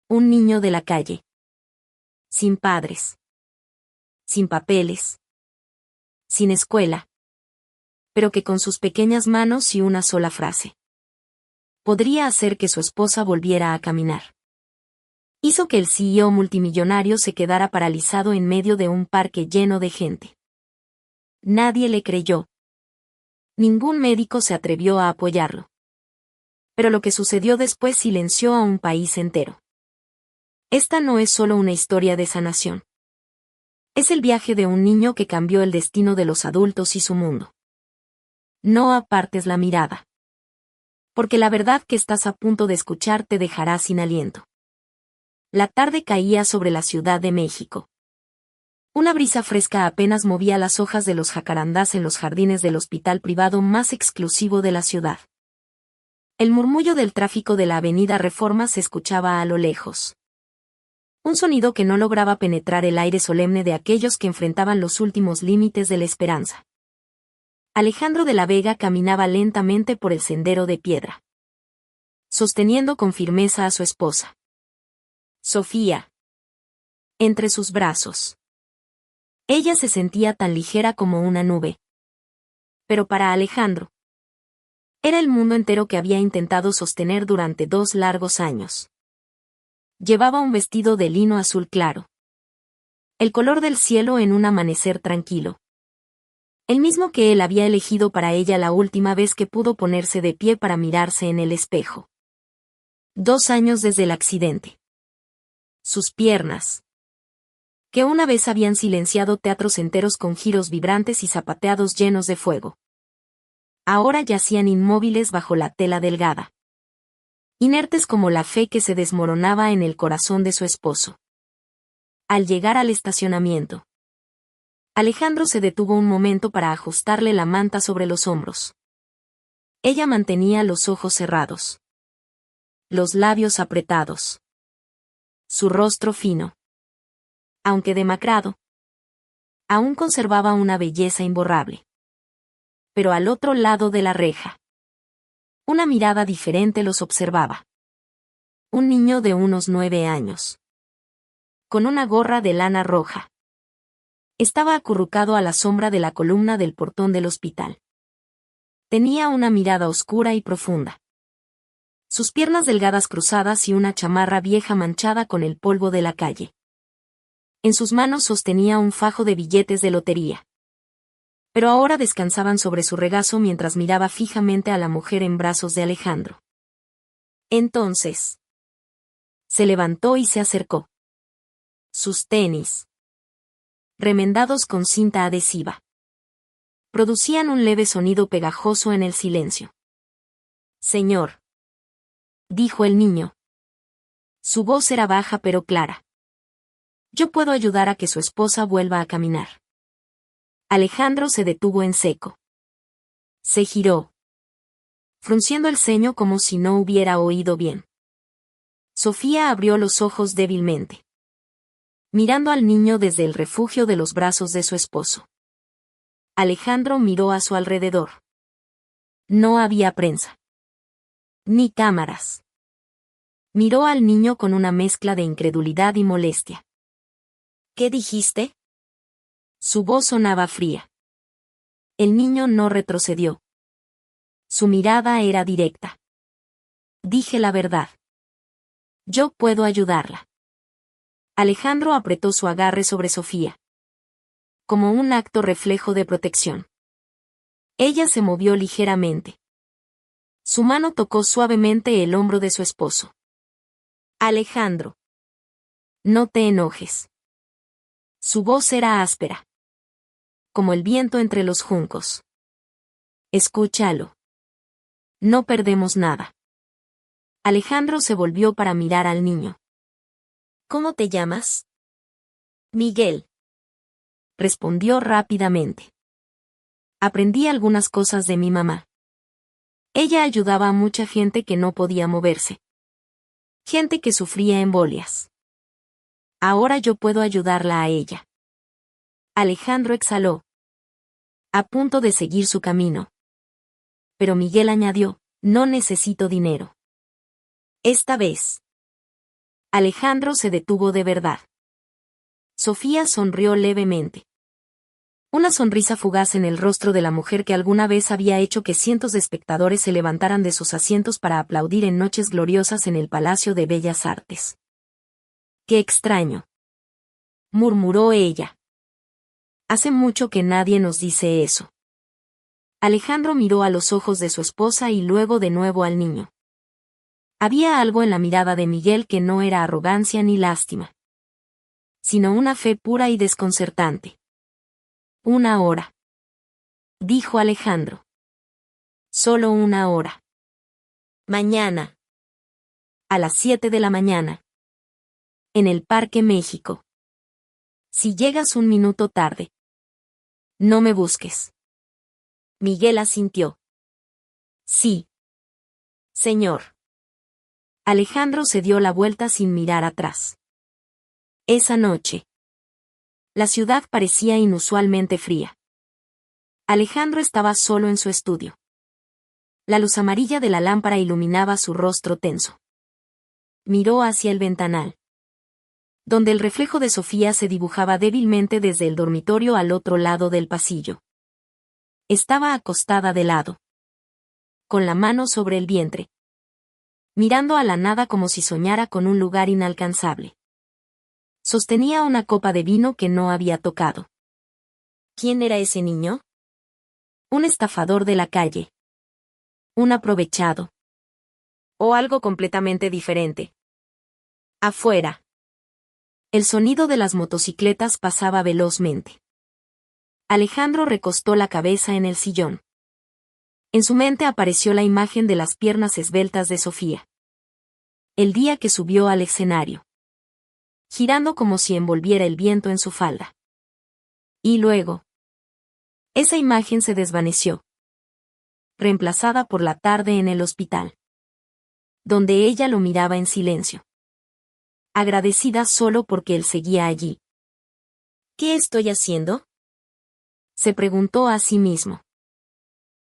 Un niño de la calle. Sin padres. Sin papeles. Sin escuela. Pero que con sus pequeñas manos y una sola frase podría hacer que su esposa volviera a caminar. Hizo que el CEO multimillonario se quedara paralizado en medio de un parque lleno de gente. Nadie le creyó. Ningún médico se atrevió a apoyarlo. Pero lo que sucedió después silenció a un país entero. Esta no es solo una historia de sanación. Es el viaje de un niño que cambió el destino de los adultos y su mundo. No apartes la mirada. Porque la verdad que estás a punto de escuchar te dejará sin aliento. La tarde caía sobre la Ciudad de México. Una brisa fresca apenas movía las hojas de los jacarandás en los jardines del hospital privado más exclusivo de la ciudad. El murmullo del tráfico de la Avenida Reforma se escuchaba a lo lejos. Un sonido que no lograba penetrar el aire solemne de aquellos que enfrentaban los últimos límites de la esperanza. Alejandro de la Vega caminaba lentamente por el sendero de piedra, sosteniendo con firmeza a su esposa, Sofía, entre sus brazos. Ella se sentía tan ligera como una nube. Pero para Alejandro, era el mundo entero que había intentado sostener durante 2 largos años. Llevaba un vestido de lino azul claro. El color del cielo en un amanecer tranquilo. El mismo que él había elegido para ella la última vez que pudo ponerse de pie para mirarse en el espejo. 2 años desde el accidente. Sus piernas, que una vez habían silenciado teatros enteros con giros vibrantes y zapateados llenos de fuego, ahora yacían inmóviles bajo la tela delgada. Inertes como la fe que se desmoronaba en el corazón de su esposo. Al llegar al estacionamiento, Alejandro se detuvo un momento para ajustarle la manta sobre los hombros. Ella mantenía los ojos cerrados, los labios apretados, su rostro fino, aunque demacrado, aún conservaba una belleza imborrable. Pero al otro lado de la reja, una mirada diferente los observaba. Un niño de unos 9 años, con una gorra de lana roja. Estaba acurrucado a la sombra de la columna del portón del hospital. Tenía una mirada oscura y profunda. Sus piernas delgadas cruzadas y una chamarra vieja manchada con el polvo de la calle. En sus manos sostenía un fajo de billetes de lotería. Pero ahora descansaban sobre su regazo mientras miraba fijamente a la mujer en brazos de Alejandro. Entonces, se levantó y se acercó. Sus tenis, remendados con cinta adhesiva, producían un leve sonido pegajoso en el silencio. Señor, dijo el niño. Su voz era baja pero clara. Yo puedo ayudar a que su esposa vuelva a caminar. Alejandro se detuvo en seco. Se giró, frunciendo el ceño como si no hubiera oído bien. Sofía abrió los ojos débilmente, mirando al niño desde el refugio de los brazos de su esposo. Alejandro miró a su alrededor. No había prensa, ni cámaras. Miró al niño con una mezcla de incredulidad y molestia. ¿Qué dijiste? Su voz sonaba fría. El niño no retrocedió. Su mirada era directa. Dije la verdad. Yo puedo ayudarla. Alejandro apretó su agarre sobre Sofía, como un acto reflejo de protección. Ella se movió ligeramente. Su mano tocó suavemente el hombro de su esposo. Alejandro, no te enojes. Su voz era áspera, como el viento entre los juncos. Escúchalo. No perdemos nada. Alejandro se volvió para mirar al niño. ¿Cómo te llamas? Miguel. Respondió rápidamente. Aprendí algunas cosas de mi mamá. Ella ayudaba a mucha gente que no podía moverse. Gente que sufría embolias. Ahora yo puedo ayudarla a ella. Alejandro exhaló, a punto de seguir su camino. Pero Miguel añadió, no necesito dinero. Esta vez. Alejandro se detuvo de verdad. Sofía sonrió levemente. Una sonrisa fugaz en el rostro de la mujer que alguna vez había hecho que cientos de espectadores se levantaran de sus asientos para aplaudir en noches gloriosas en el Palacio de Bellas Artes. «Qué extraño», murmuró ella. «Hace mucho que nadie nos dice eso». Alejandro miró a los ojos de su esposa y luego de nuevo al niño. Había algo en la mirada de Miguel que no era arrogancia ni lástima, sino una fe pura y desconcertante. «Una hora», dijo Alejandro. «Solo una hora. Mañana. A las 7 de la mañana. En el Parque México. Si llegas un minuto tarde, no me busques». Miguel asintió. «Sí. Señor». Alejandro se dio la vuelta sin mirar atrás. Esa noche, la ciudad parecía inusualmente fría. Alejandro estaba solo en su estudio. La luz amarilla de la lámpara iluminaba su rostro tenso. Miró hacia el ventanal, donde el reflejo de Sofía se dibujaba débilmente desde el dormitorio al otro lado del pasillo. Estaba acostada de lado, con la mano sobre el vientre, mirando a la nada como si soñara con un lugar inalcanzable. Sostenía una copa de vino que no había tocado. ¿Quién era ese niño? Un estafador de la calle. Un aprovechado. O algo completamente diferente. Afuera. El sonido de las motocicletas pasaba velozmente. Alejandro recostó la cabeza en el sillón. En su mente apareció la imagen de las piernas esbeltas de Sofía. El día que subió al escenario, girando como si envolviera el viento en su falda. Y luego, esa imagen se desvaneció, reemplazada por la tarde en el hospital, donde ella lo miraba en silencio, agradecida solo porque él seguía allí. ¿Qué estoy haciendo?, se preguntó a sí mismo.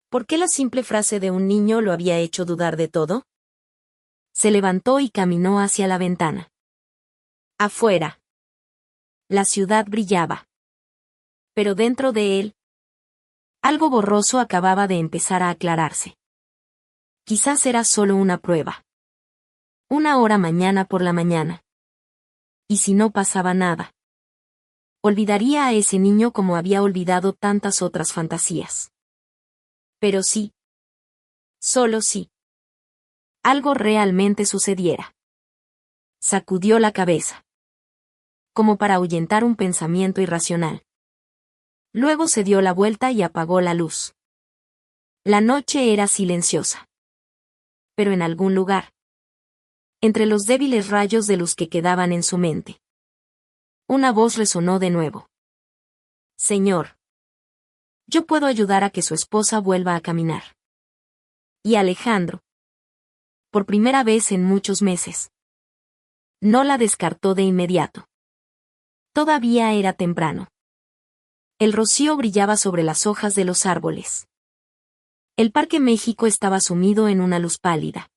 ¿Por qué la simple frase de un niño lo había hecho dudar de todo? Se levantó y caminó hacia la ventana. Afuera, la ciudad brillaba. Pero dentro de él, algo borroso acababa de empezar a aclararse. Quizás era solo una prueba. Una hora mañana por la mañana. Y si no pasaba nada, olvidaría a ese niño como había olvidado tantas otras fantasías. Pero sí, solo sí, algo realmente sucediera. Sacudió la cabeza, como para ahuyentar un pensamiento irracional. Luego se dio la vuelta y apagó la luz. La noche era silenciosa. Pero en algún lugar, entre los débiles rayos de luz que quedaban en su mente, una voz resonó de nuevo. «Señor, yo puedo ayudar a que su esposa vuelva a caminar». Y Alejandro, por primera vez en muchos meses, no la descartó de inmediato. Todavía era temprano. El rocío brillaba sobre las hojas de los árboles. El Parque México estaba sumido en una luz pálida,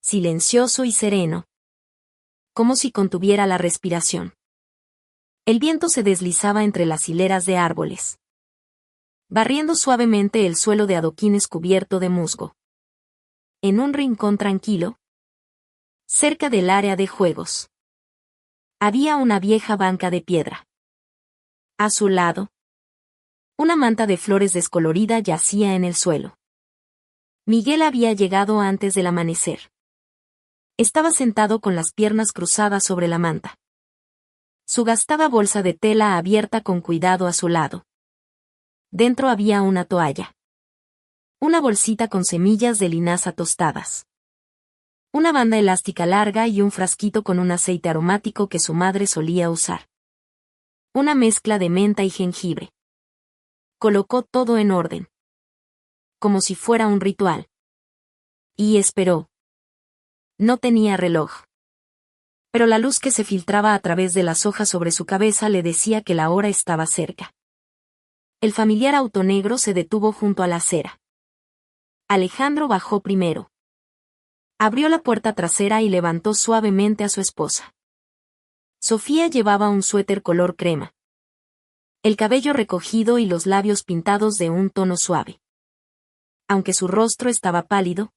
silencioso y sereno, como si contuviera la respiración. El viento se deslizaba entre las hileras de árboles, barriendo suavemente el suelo de adoquines cubierto de musgo. En un rincón tranquilo, cerca del área de juegos, había una vieja banca de piedra. A su lado, una manta de flores descolorida yacía en el suelo. Miguel había llegado antes del amanecer. Estaba sentado con las piernas cruzadas sobre la manta, su gastada bolsa de tela abierta con cuidado a su lado. Dentro había una toalla, una bolsita con semillas de linaza tostadas, una banda elástica larga y un frasquito con un aceite aromático que su madre solía usar. Una mezcla de menta y jengibre. Colocó todo en orden, como si fuera un ritual. Y esperó. No tenía reloj, pero la luz que se filtraba a través de las hojas sobre su cabeza le decía que la hora estaba cerca. El familiar auto negro se detuvo junto a la acera. Alejandro bajó primero. Abrió la puerta trasera y levantó suavemente a su esposa. Sofía llevaba un suéter color crema. El cabello recogido y los labios pintados de un tono suave. Aunque su rostro estaba pálido,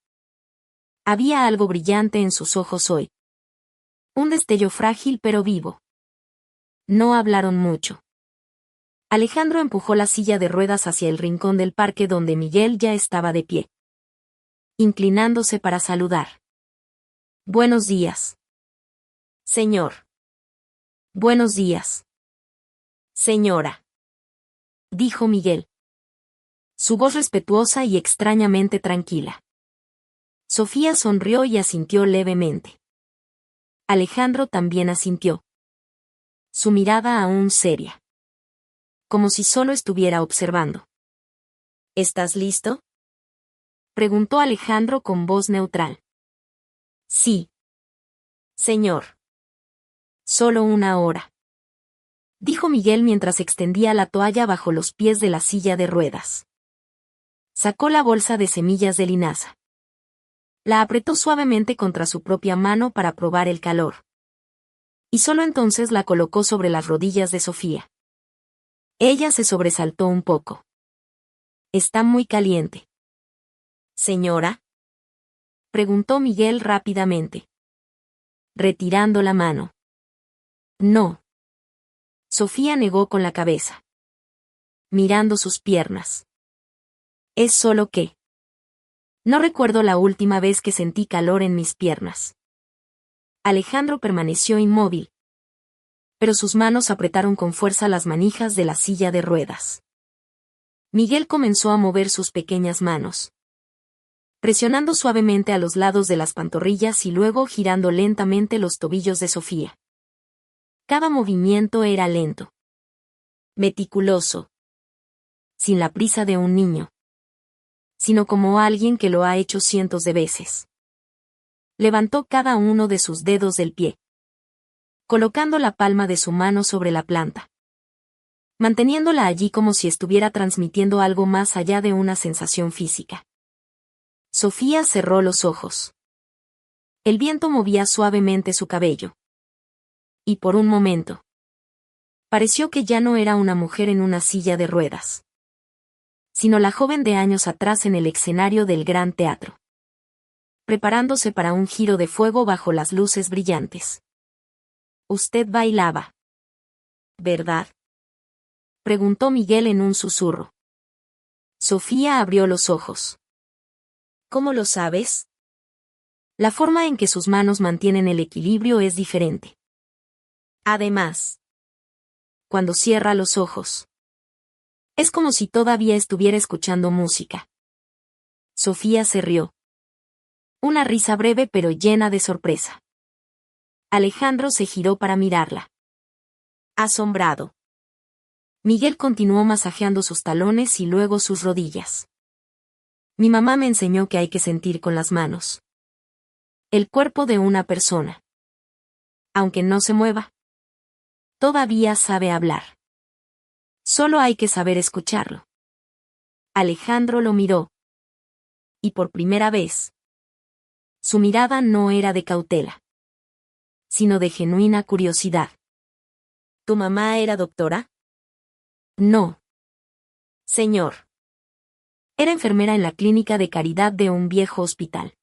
había algo brillante en sus ojos hoy. Un destello frágil pero vivo. No hablaron mucho. Alejandro empujó la silla de ruedas hacia el rincón del parque donde Miguel ya estaba de pie, inclinándose para saludar. Buenos días. Señor. Buenos días. Señora. Dijo Miguel. Su voz respetuosa y extrañamente tranquila. Sofía sonrió y asintió levemente. Alejandro también asintió. Su mirada aún seria. Como si solo estuviera observando. ¿Estás listo? Preguntó Alejandro con voz neutral. Sí. Señor. Solo una hora. Dijo Miguel mientras extendía la toalla bajo los pies de la silla de ruedas. Sacó la bolsa de semillas de linaza. La apretó suavemente contra su propia mano para probar el calor. Y solo entonces la colocó sobre las rodillas de Sofía. Ella se sobresaltó un poco. Está muy caliente. ¿Señora? Preguntó Miguel rápidamente. Retirando la mano. No. Sofía negó con la cabeza. Mirando sus piernas. Es solo que. No recuerdo la última vez que sentí calor en mis piernas. Alejandro permaneció inmóvil. Pero sus manos apretaron con fuerza las manijas de la silla de ruedas. Miguel comenzó a mover sus pequeñas manos, presionando suavemente a los lados de las pantorrillas y luego girando lentamente los tobillos de Sofía. Cada movimiento era lento, meticuloso, sin la prisa de un niño, sino como alguien que lo ha hecho cientos de veces. Levantó cada uno de sus dedos del pie, colocando la palma de su mano sobre la planta, manteniéndola allí como si estuviera transmitiendo algo más allá de una sensación física. Sofía cerró los ojos. El viento movía suavemente su cabello. Y por un momento, pareció que ya no era una mujer en una silla de ruedas, sino la joven de años atrás en el escenario del Gran Teatro, preparándose para un giro de fuego bajo las luces brillantes. Usted bailaba, ¿verdad? Preguntó Miguel en un susurro. Sofía abrió los ojos. ¿Cómo lo sabes? La forma en que sus manos mantienen el equilibrio es diferente. Además, cuando cierra los ojos, es como si todavía estuviera escuchando música. Sofía se rió. Una risa breve pero llena de sorpresa. Alejandro se giró para mirarla. Asombrado. Miguel continuó masajeando sus talones y luego sus rodillas. Mi mamá me enseñó que hay que sentir con las manos el cuerpo de una persona. Aunque no se mueva, todavía sabe hablar. Solo hay que saber escucharlo. Alejandro lo miró. Y por primera vez, su mirada no era de cautela, sino de genuina curiosidad. ¿Tu mamá era doctora? No. Señor. Era enfermera en la clínica de caridad de un viejo hospital.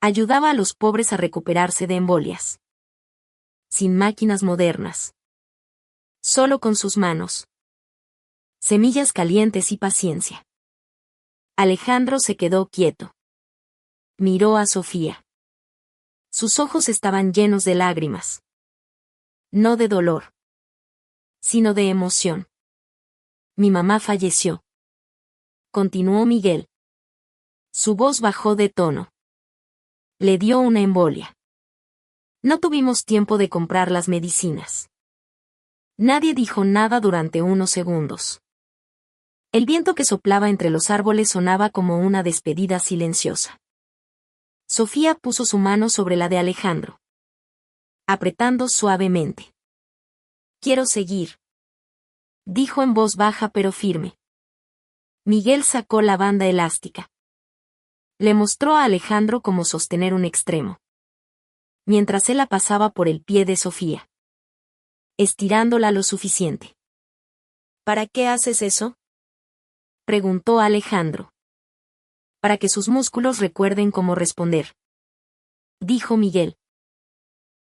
Ayudaba a los pobres a recuperarse de embolias. Sin máquinas modernas. Solo con sus manos. Semillas calientes y paciencia. Alejandro se quedó quieto. Miró a Sofía. Sus ojos estaban llenos de lágrimas. No de dolor, sino de emoción. Mi mamá falleció. Continuó Miguel. Su voz bajó de tono. Le dio una embolia. No tuvimos tiempo de comprar las medicinas. Nadie dijo nada durante unos segundos. El viento que soplaba entre los árboles sonaba como una despedida silenciosa. Sofía puso su mano sobre la de Alejandro, apretando suavemente. Quiero seguir, dijo en voz baja pero firme. Miguel sacó la banda elástica. Le mostró a Alejandro cómo sostener un extremo, mientras él la pasaba por el pie de Sofía, estirándola lo suficiente. ¿Para qué haces eso?, preguntó Alejandro. Para que sus músculos recuerden cómo responder, dijo Miguel,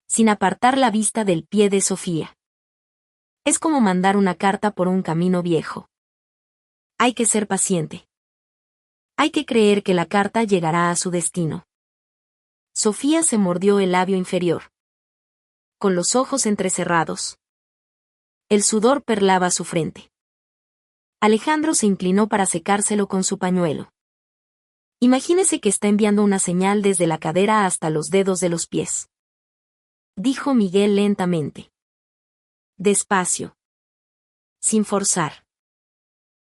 sin apartar la vista del pie de Sofía. Es como mandar una carta por un camino viejo. Hay que ser paciente. Hay que creer que la carta llegará a su destino. Sofía se mordió el labio inferior, con los ojos entrecerrados. El sudor perlaba su frente. Alejandro se inclinó para secárselo con su pañuelo. Imagínese que está enviando una señal desde la cadera hasta los dedos de los pies, dijo Miguel lentamente. Despacio. Sin forzar.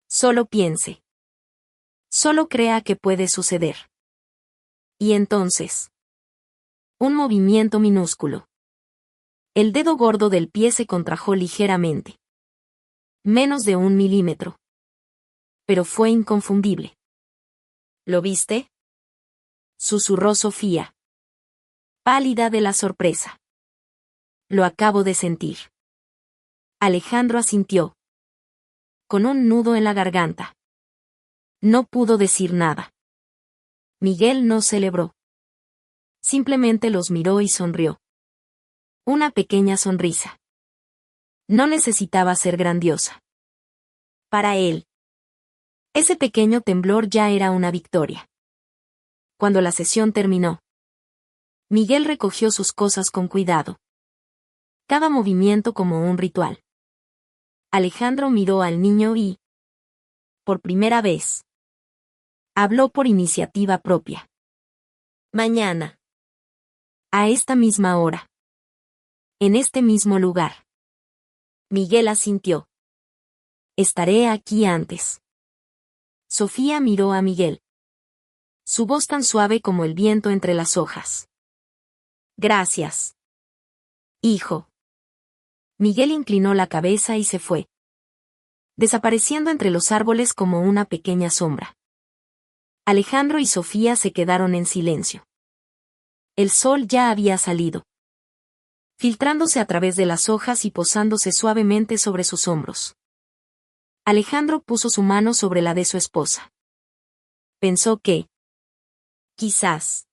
Solo piense. Solo crea que puede suceder. Y entonces, un movimiento minúsculo. El dedo gordo del pie se contrajo ligeramente. Menos de 1 milímetro. Pero fue inconfundible. ¿Lo viste?, susurró Sofía, pálida de la sorpresa. Lo acabo de sentir. Alejandro asintió, con un nudo en la garganta. No pudo decir nada. Miguel no celebró. Simplemente los miró y sonrió. Una pequeña sonrisa. No necesitaba ser grandiosa. Para él, ese pequeño temblor ya era una victoria. Cuando la sesión terminó, Miguel recogió sus cosas con cuidado. Cada movimiento como un ritual. Alejandro miró al niño y, por primera vez, habló por iniciativa propia. Mañana. A esta misma hora. En este mismo lugar. Miguel asintió. Estaré aquí antes. Sofía miró a Miguel. Su voz tan suave como el viento entre las hojas. Gracias, hijo. Miguel inclinó la cabeza y se fue, desapareciendo entre los árboles como una pequeña sombra. Alejandro y Sofía se quedaron en silencio. El sol ya había salido, filtrándose a través de las hojas y posándose suavemente sobre sus hombros. Alejandro puso su mano sobre la de su esposa. Pensó que, quizás,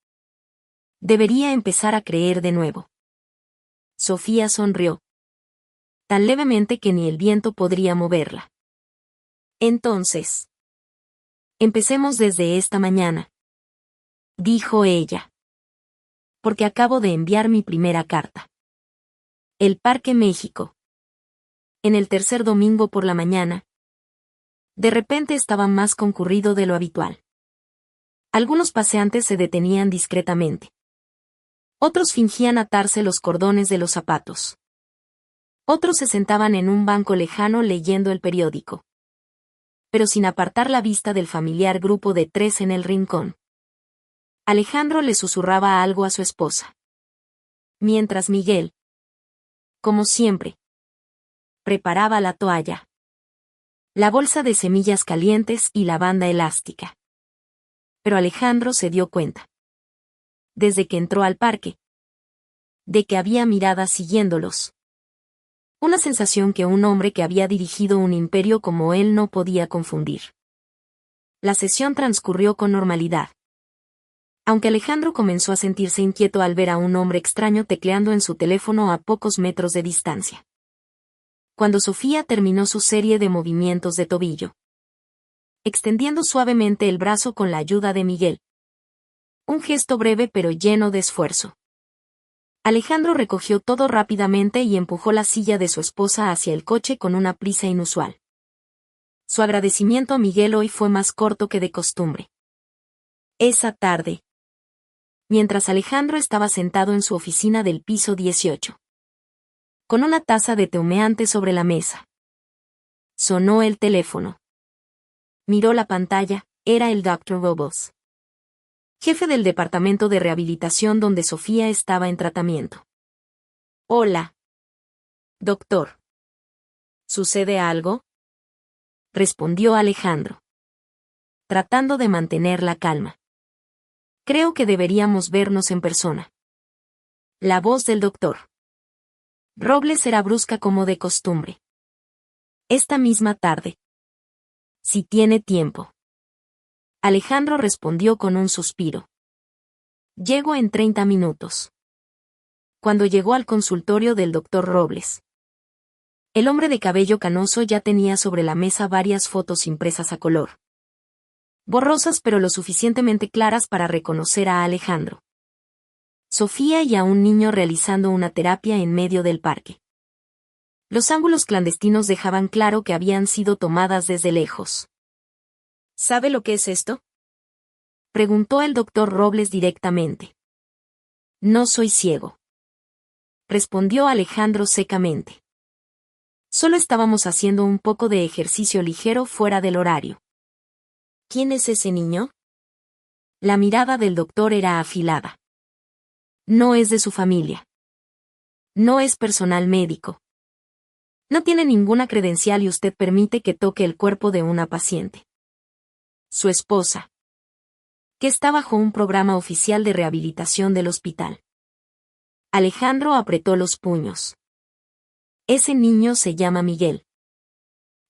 debería empezar a creer de nuevo. Sofía sonrió, tan levemente que ni el viento podría moverla. Entonces, empecemos desde esta mañana, dijo ella. Porque acabo de enviar mi primera carta. El Parque México. En el tercer domingo por la mañana, de repente estaba más concurrido de lo habitual. Algunos paseantes se detenían discretamente. Otros fingían atarse los cordones de los zapatos. Otros se sentaban en un banco lejano leyendo el periódico, pero sin apartar la vista del familiar grupo de 3 en el rincón. Alejandro le susurraba algo a su esposa. Mientras Miguel, como siempre, preparaba la toalla, la bolsa de semillas calientes y la banda elástica. Pero Alejandro se dio cuenta, desde que entró al parque, de que había miradas siguiéndolos. Una sensación que un hombre que había dirigido un imperio como él no podía confundir. La sesión transcurrió con normalidad. Aunque Alejandro comenzó a sentirse inquieto al ver a un hombre extraño tecleando en su teléfono a pocos metros de distancia. Cuando Sofía terminó su serie de movimientos de tobillo, extendiendo suavemente el brazo con la ayuda de Miguel. Un gesto breve pero lleno de esfuerzo. Alejandro recogió todo rápidamente y empujó la silla de su esposa hacia el coche con una prisa inusual. Su agradecimiento a Miguel hoy fue más corto que de costumbre. Esa tarde, mientras Alejandro estaba sentado en su oficina del piso 18, con una taza de té humeante sobre la mesa, sonó el teléfono. Miró la pantalla, era el Dr. Robles, jefe del departamento de rehabilitación donde Sofía estaba en tratamiento. Hola. Doctor. ¿Sucede algo?, respondió Alejandro, tratando de mantener la calma. Creo que deberíamos vernos en persona. La voz del doctor Robles era brusca como de costumbre. Esta misma tarde. Si tiene tiempo. Alejandro respondió con un suspiro. Llego en 30 minutos. Cuando llegó al consultorio del doctor Robles, el hombre de cabello canoso ya tenía sobre la mesa varias fotos impresas a color. Borrosas pero lo suficientemente claras para reconocer a Alejandro, Sofía y a un niño realizando una terapia en medio del parque. Los ángulos clandestinos dejaban claro que habían sido tomadas desde lejos. ¿Sabe lo que es esto?, preguntó el doctor Robles directamente. No soy ciego, respondió Alejandro secamente. Solo estábamos haciendo un poco de ejercicio ligero fuera del horario. ¿Quién es ese niño?, la mirada del doctor era afilada. No es de su familia. No es personal médico. No tiene ninguna credencial y usted permite que toque el cuerpo de una paciente. Su esposa, que está bajo un programa oficial de rehabilitación del hospital. Alejandro apretó los puños. Ese niño se llama Miguel.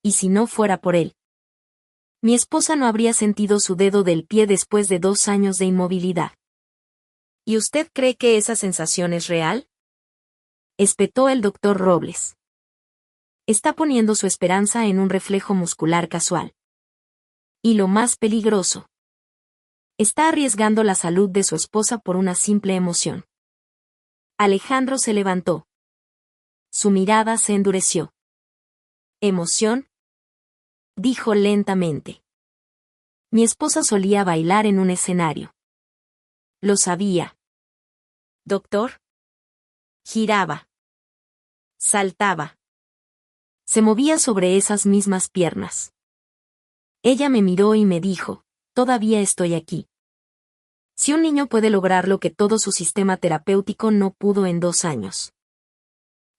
Y si no fuera por él, mi esposa no habría sentido su dedo del pie después de 2 años de inmovilidad. ¿Y usted cree que esa sensación es real?, espetó el doctor Robles. Está poniendo su esperanza en un reflejo muscular casual. Y lo más peligroso, está arriesgando la salud de su esposa por una simple emoción. Alejandro se levantó. Su mirada se endureció. ¿Emoción?, dijo lentamente. Mi esposa solía bailar en un escenario. Lo sabía. Doctor. Giraba. Saltaba. Se movía sobre esas mismas piernas. Ella me miró y me dijo, todavía estoy aquí. Si un niño puede lograr lo que todo su sistema terapéutico no pudo en 2 años.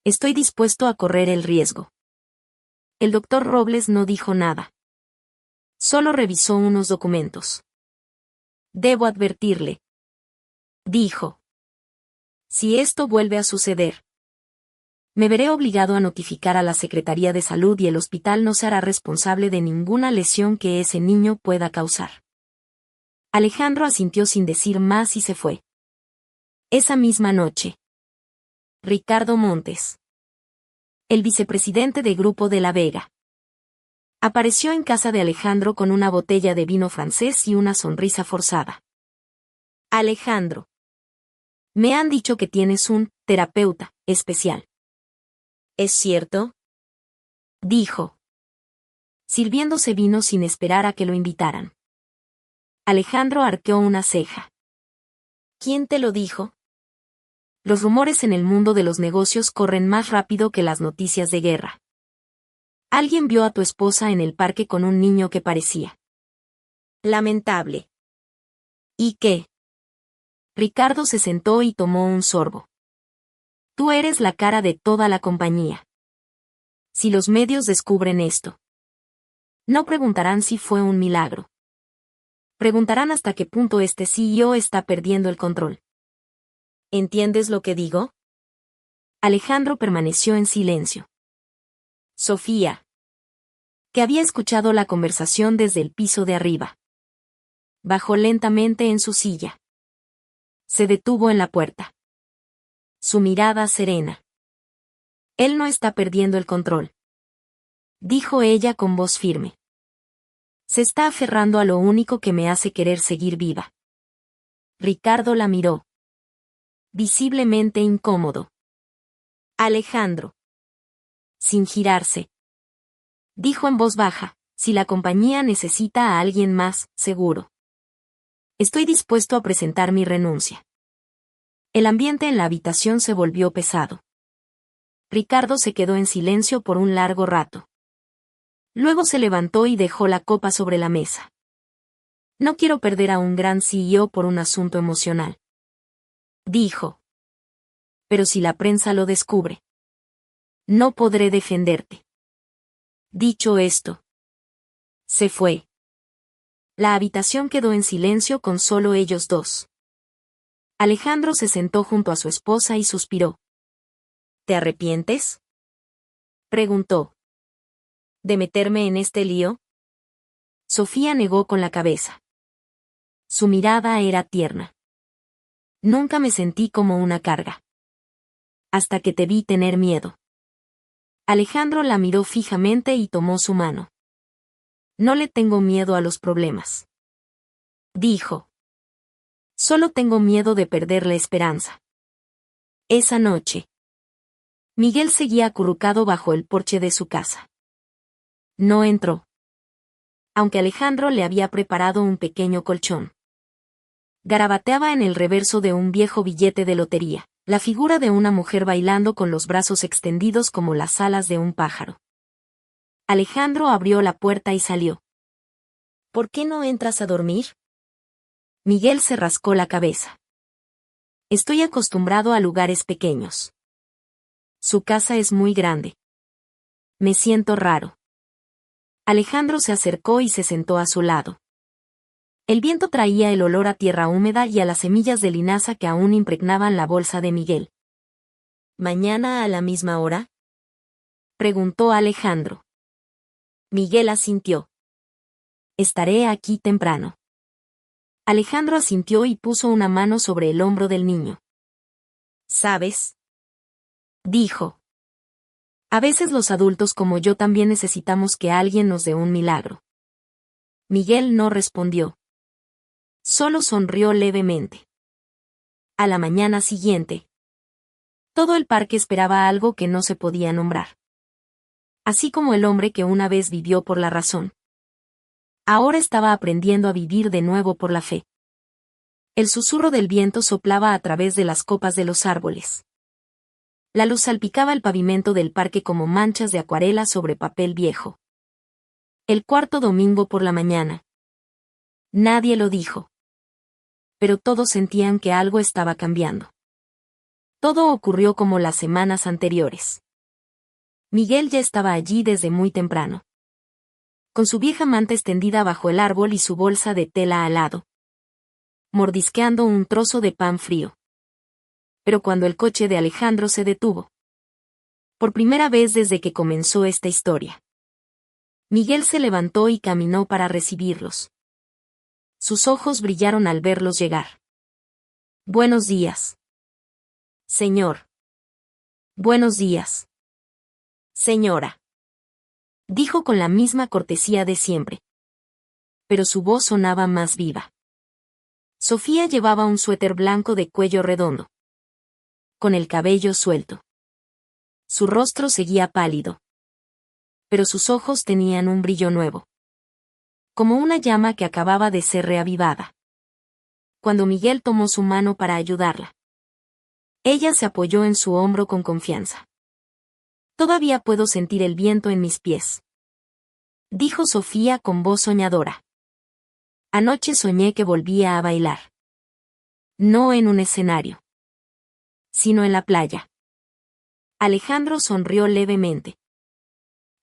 Estoy dispuesto a correr el riesgo. El doctor Robles no dijo nada. Solo revisó unos documentos. Debo advertirle, dijo. Si esto vuelve a suceder, me veré obligado a notificar a la Secretaría de Salud y el hospital no se hará responsable de ninguna lesión que ese niño pueda causar. Alejandro asintió sin decir más y se fue. Esa misma noche, Ricardo Montes, el vicepresidente de Grupo de la Vega, apareció en casa de Alejandro con una botella de vino francés y una sonrisa forzada. Alejandro, me han dicho que tienes un terapeuta especial. ¿Es cierto?, dijo, sirviéndose vino sin esperar a que lo invitaran. Alejandro arqueó una ceja. ¿Quién te lo dijo? Los rumores en el mundo de los negocios corren más rápido que las noticias de guerra. Alguien vio a tu esposa en el parque con un niño que parecía lamentable. ¿Y qué? Ricardo se sentó y tomó un sorbo. Tú eres la cara de toda la compañía. Si los medios descubren esto, no preguntarán si fue un milagro. Preguntarán hasta qué punto este CEO está perdiendo el control. ¿Entiendes lo que digo? Alejandro permaneció en silencio. Sofía, que había escuchado la conversación desde el piso de arriba, bajó lentamente en su silla. Se detuvo en la puerta. Su mirada serena. Él no está perdiendo el control, dijo ella con voz firme. Se está aferrando a lo único que me hace querer seguir viva. Ricardo la miró, visiblemente incómodo. Alejandro, sin girarse, dijo en voz baja, si la compañía necesita a alguien más, seguro. Estoy dispuesto a presentar mi renuncia. El ambiente en la habitación se volvió pesado. Ricardo se quedó en silencio por un largo rato. Luego se levantó y dejó la copa sobre la mesa. No quiero perder a un gran CEO por un asunto emocional, dijo. Pero si la prensa lo descubre, no podré defenderte. Dicho esto, se fue. La habitación quedó en silencio con solo ellos dos. Alejandro se sentó junto a su esposa y suspiró. ¿Te arrepientes?, preguntó. ¿De meterme en este lío? Sofía negó con la cabeza. Su mirada era tierna. Nunca me sentí como una carga. Hasta que te vi tener miedo. Alejandro la miró fijamente y tomó su mano. No le tengo miedo a los problemas, dijo. Solo tengo miedo de perder la esperanza. Esa noche, Miguel seguía acurrucado bajo el porche de su casa. No entró, aunque Alejandro le había preparado un pequeño colchón. Garabateaba en el reverso de un viejo billete de lotería, la figura de una mujer bailando con los brazos extendidos como las alas de un pájaro. Alejandro abrió la puerta y salió. ¿Por qué no entras a dormir? Miguel se rascó la cabeza. Estoy acostumbrado a lugares pequeños. Su casa es muy grande. Me siento raro. Alejandro se acercó y se sentó a su lado. El viento traía el olor a tierra húmeda y a las semillas de linaza que aún impregnaban la bolsa de Miguel. ¿Mañana a la misma hora?, preguntó Alejandro. Miguel asintió. Estaré aquí temprano. Alejandro asintió y puso una mano sobre el hombro del niño. ¿Sabes?, dijo. A veces los adultos como yo también necesitamos que alguien nos dé un milagro. Miguel no respondió. Solo sonrió levemente. A la mañana siguiente, todo el parque esperaba algo que no se podía nombrar. Así como el hombre que una vez vivió por la razón. Ahora estaba aprendiendo a vivir de nuevo por la fe. El susurro del viento soplaba a través de las copas de los árboles. La luz salpicaba el pavimento del parque como manchas de acuarela sobre papel viejo. El cuarto domingo por la mañana. Nadie lo dijo. Pero todos sentían que algo estaba cambiando. Todo ocurrió como las semanas anteriores. Miguel ya estaba allí desde muy temprano. Con su vieja manta extendida bajo el árbol y su bolsa de tela al lado. Mordisqueando un trozo de pan frío. Pero cuando el coche de Alejandro se detuvo. Por primera vez desde que comenzó esta historia. Miguel se levantó y caminó para recibirlos. Sus ojos brillaron al verlos llegar. Buenos días, señor. Buenos días, señora. Dijo con la misma cortesía de siempre. Pero su voz sonaba más viva. Sofía llevaba un suéter blanco de cuello redondo. Con el cabello suelto. Su rostro seguía pálido. Pero sus ojos tenían un brillo nuevo. Como una llama que acababa de ser reavivada. Cuando Miguel tomó su mano para ayudarla. Ella se apoyó en su hombro con confianza. Todavía puedo sentir el viento en mis pies. Dijo Sofía con voz soñadora. Anoche soñé que volvía a bailar. No en un escenario. Sino en la playa. Alejandro sonrió levemente.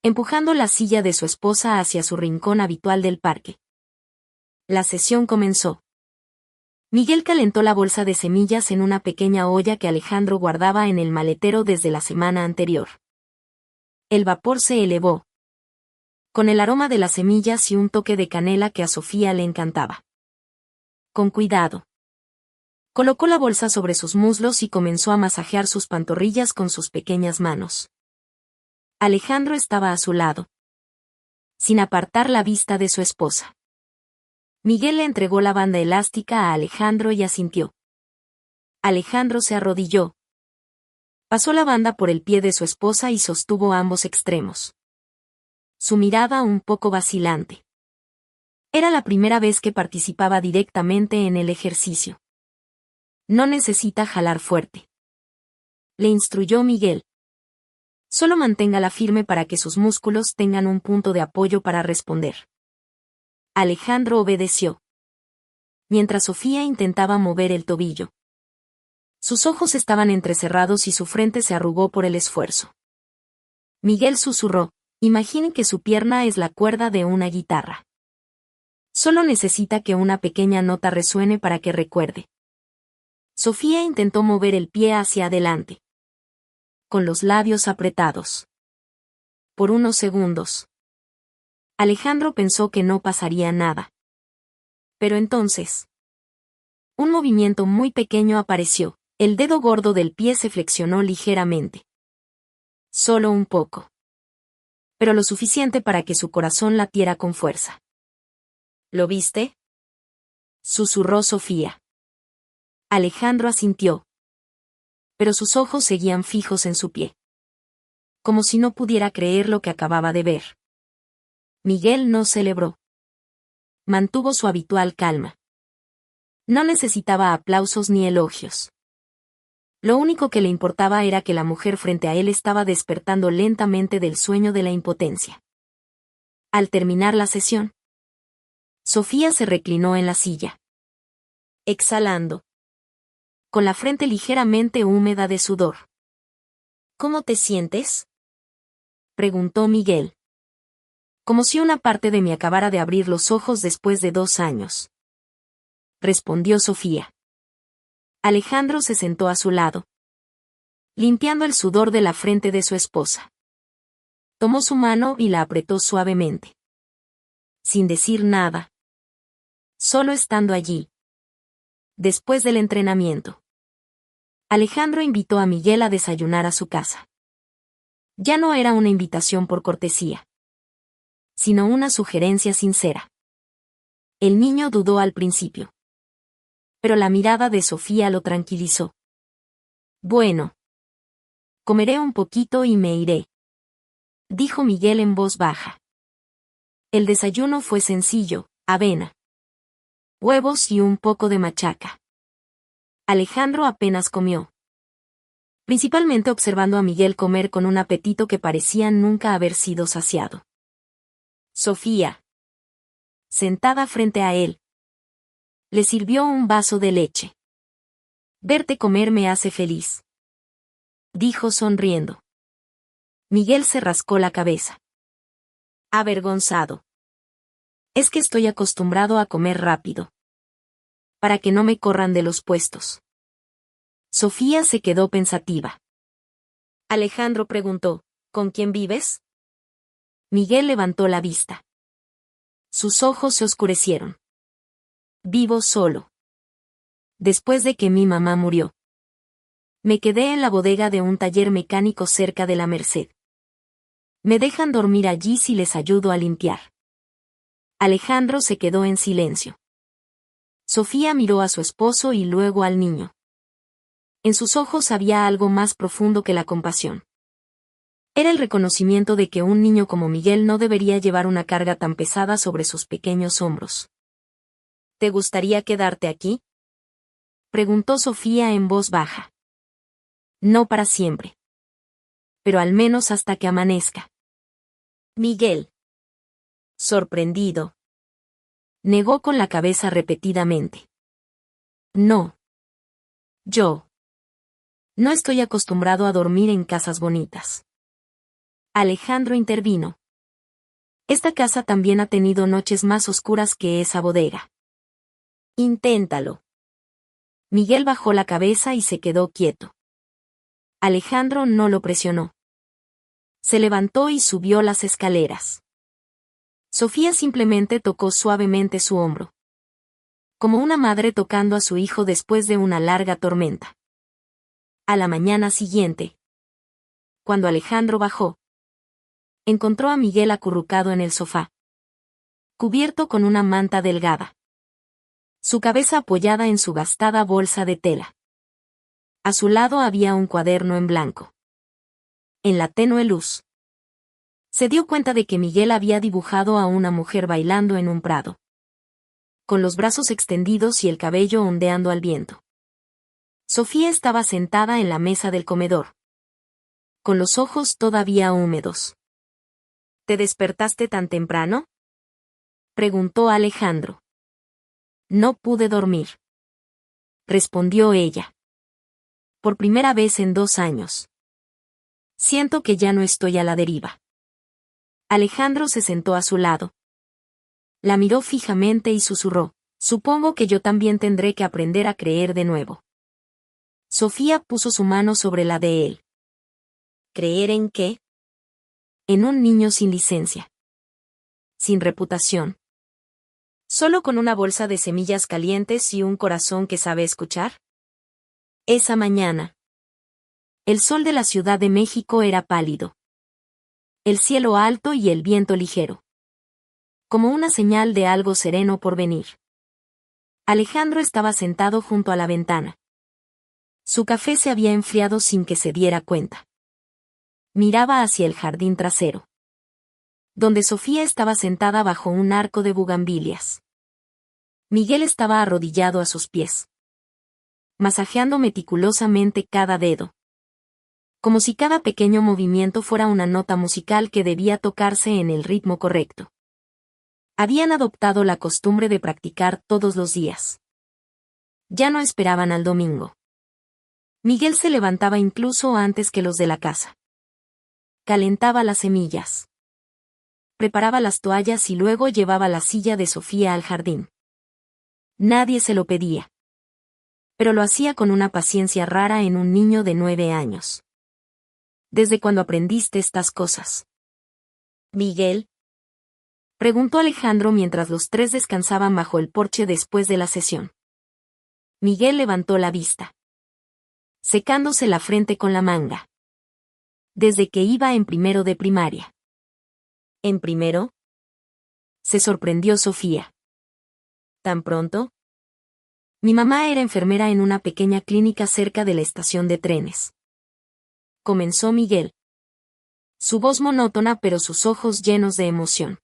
Empujando la silla de su esposa hacia su rincón habitual del parque. La sesión comenzó. Miguel calentó la bolsa de semillas en una pequeña olla que Alejandro guardaba en el maletero desde la semana anterior. El vapor se elevó. Con el aroma de las semillas y un toque de canela que a Sofía le encantaba. Con cuidado. Colocó la bolsa sobre sus muslos y comenzó a masajear sus pantorrillas con sus pequeñas manos. Alejandro estaba a su lado. Sin apartar la vista de su esposa. Miguel le entregó la banda elástica a Alejandro y asintió. Alejandro se arrodilló. Pasó la banda por el pie de su esposa y sostuvo ambos extremos. Su mirada un poco vacilante. Era la primera vez que participaba directamente en el ejercicio. No necesita jalar fuerte. Le instruyó Miguel. Solo manténgala firme para que sus músculos tengan un punto de apoyo para responder. Alejandro obedeció. Mientras Sofía intentaba mover el tobillo. Sus ojos estaban entrecerrados y su frente se arrugó por el esfuerzo. Miguel susurró, imaginen que su pierna es la cuerda de una guitarra. Solo necesita que una pequeña nota resuene para que recuerde. Sofía intentó mover el pie hacia adelante, con los labios apretados. Por unos segundos. Alejandro pensó que no pasaría nada. Pero entonces, un movimiento muy pequeño apareció. El dedo gordo del pie se flexionó ligeramente. Solo un poco. Pero lo suficiente para que su corazón latiera con fuerza. ¿Lo viste?, susurró Sofía. Alejandro asintió. Pero sus ojos seguían fijos en su pie. Como si no pudiera creer lo que acababa de ver. Miguel no celebró. Mantuvo su habitual calma. No necesitaba aplausos ni elogios. Lo único que le importaba era que la mujer frente a él estaba despertando lentamente del sueño de la impotencia. Al terminar la sesión, Sofía se reclinó en la silla, exhalando, con la frente ligeramente húmeda de sudor. ¿Cómo te sientes?, preguntó Miguel. Como si una parte de mí acabara de abrir los ojos después de 2 años, respondió Sofía. Alejandro se sentó a su lado, limpiando el sudor de la frente de su esposa. Tomó su mano y la apretó suavemente. Sin decir nada. Solo estando allí. Después del entrenamiento, Alejandro invitó a Miguel a desayunar a su casa. Ya no era una invitación por cortesía, sino una sugerencia sincera. El niño dudó al principio, pero la mirada de Sofía lo tranquilizó. Bueno, comeré un poquito y me iré, dijo Miguel en voz baja. El desayuno fue sencillo: avena, huevos y un poco de machaca. Alejandro apenas comió, principalmente observando a Miguel comer con un apetito que parecía nunca haber sido saciado. Sofía, sentada frente a él, le sirvió un vaso de leche. Verte comer me hace feliz, dijo sonriendo. Miguel se rascó la cabeza, avergonzado. Es que estoy acostumbrado a comer rápido, para que no me corran de los puestos. Sofía se quedó pensativa. Alejandro preguntó, ¿con quién vives? Miguel levantó la vista. Sus ojos se oscurecieron. Vivo solo. Después de que mi mamá murió, me quedé en la bodega de un taller mecánico cerca de la Merced. Me dejan dormir allí si les ayudo a limpiar. Alejandro se quedó en silencio. Sofía miró a su esposo y luego al niño. En sus ojos había algo más profundo que la compasión. Era el reconocimiento de que un niño como Miguel no debería llevar una carga tan pesada sobre sus pequeños hombros. ¿Te gustaría quedarte aquí?, preguntó Sofía en voz baja. No para siempre. Pero al menos hasta que amanezca. Miguel, sorprendido, negó con la cabeza repetidamente. No. Yo no estoy acostumbrado a dormir en casas bonitas. Alejandro intervino. Esta casa también ha tenido noches más oscuras que esa bodega. Inténtalo. Miguel bajó la cabeza y se quedó quieto. Alejandro no lo presionó. Se levantó y subió las escaleras. Sofía simplemente tocó suavemente su hombro, como una madre tocando a su hijo después de una larga tormenta. A la mañana siguiente, cuando Alejandro bajó, encontró a Miguel acurrucado en el sofá, cubierto con una manta delgada, su cabeza apoyada en su gastada bolsa de tela. A su lado había un cuaderno en blanco. En la tenue luz, se dio cuenta de que Miguel había dibujado a una mujer bailando en un prado, con los brazos extendidos y el cabello ondeando al viento. Sofía estaba sentada en la mesa del comedor, con los ojos todavía húmedos. ¿Te despertaste tan temprano?, preguntó Alejandro. No pude dormir, respondió ella. Por primera vez en 2 años. Siento que ya no estoy a la deriva. Alejandro se sentó a su lado, La miró fijamente y susurró: «Supongo que yo también tendré que aprender a creer de nuevo». Sofía puso su mano sobre la de él. ¿Creer en qué? En un niño sin licencia. Sin reputación. ¿Solo con una bolsa de semillas calientes y un corazón que sabe escuchar? Esa mañana. El sol de la Ciudad de México era pálido. El cielo alto y el viento ligero. Como una señal de algo sereno por venir. Alejandro estaba sentado junto a la ventana. Su café se había enfriado sin que se diera cuenta. Miraba hacia el jardín trasero, donde Sofía estaba sentada bajo un arco de bugambilias. Miguel estaba arrodillado a sus pies, masajeando meticulosamente cada dedo, como si cada pequeño movimiento fuera una nota musical que debía tocarse en el ritmo correcto. Habían adoptado la costumbre de practicar todos los días. Ya no esperaban al domingo. Miguel se levantaba incluso antes que los de la casa. Calentaba las semillas. Preparaba las toallas y luego llevaba la silla de Sofía al jardín. Nadie se lo pedía. Pero lo hacía con una paciencia rara en un niño de 9 años. ¿Desde cuándo aprendiste estas cosas? Miguel, preguntó Alejandro mientras los tres descansaban bajo el porche después de la sesión. Miguel levantó la vista, secándose la frente con la manga. Desde que iba en primero de primaria. ¿En primero? Se sorprendió Sofía. ¿Tan pronto? Mi mamá era enfermera en una pequeña clínica cerca de la estación de trenes. Comenzó Miguel. Su voz monótona pero sus ojos llenos de emoción.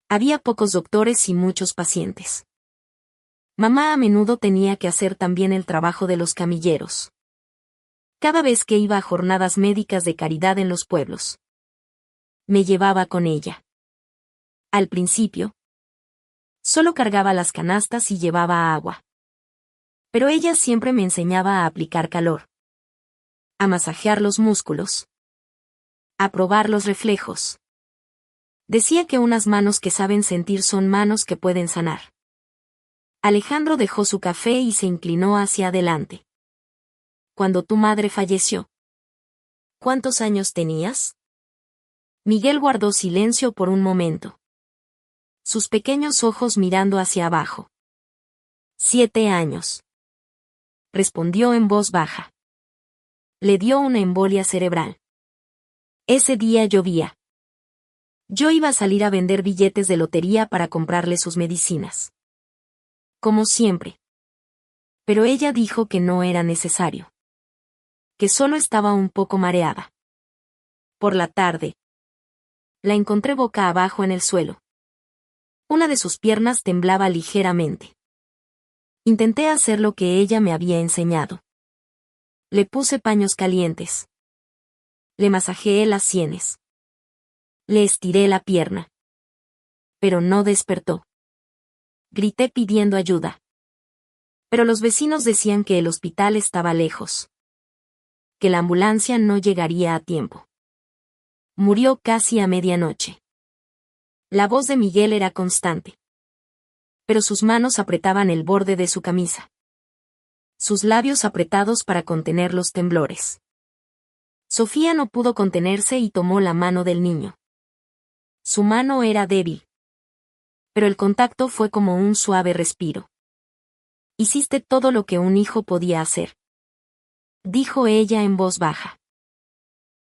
Había pocos doctores y muchos pacientes. Mamá a menudo tenía que hacer también el trabajo de los camilleros. Cada vez que iba a jornadas médicas de caridad en los pueblos. Me llevaba con ella. Al principio, solo cargaba las canastas y llevaba agua. Pero ella siempre me enseñaba a aplicar calor. A masajear los músculos. A probar los reflejos. Decía que unas manos que saben sentir son manos que pueden sanar. Alejandro dejó su café y se inclinó hacia adelante. Cuando tu madre falleció. ¿Cuántos años tenías? Miguel guardó silencio por un momento. Sus pequeños ojos mirando hacia abajo. 7 años. Respondió en voz baja. Le dio una embolia cerebral. Ese día llovía. Yo iba a salir a vender billetes de lotería para comprarle sus medicinas. Como siempre. Pero ella dijo que no era necesario. Que solo estaba un poco mareada. Por la tarde. La encontré boca abajo en el suelo. Una de sus piernas temblaba ligeramente. Intenté hacer lo que ella me había enseñado. Le puse paños calientes. Le masajeé las sienes. Le estiré la pierna. Pero no despertó. Grité pidiendo ayuda. Pero los vecinos decían que el hospital estaba lejos. Que la ambulancia no llegaría a tiempo. Murió casi a medianoche. La voz de Miguel era constante. Pero sus manos apretaban el borde de su camisa. Sus labios apretados para contener los temblores. Sofía no pudo contenerse y tomó la mano del niño. Su mano era débil. Pero el contacto fue como un suave respiro. Hiciste todo lo que un hijo podía hacer. Dijo ella en voz baja.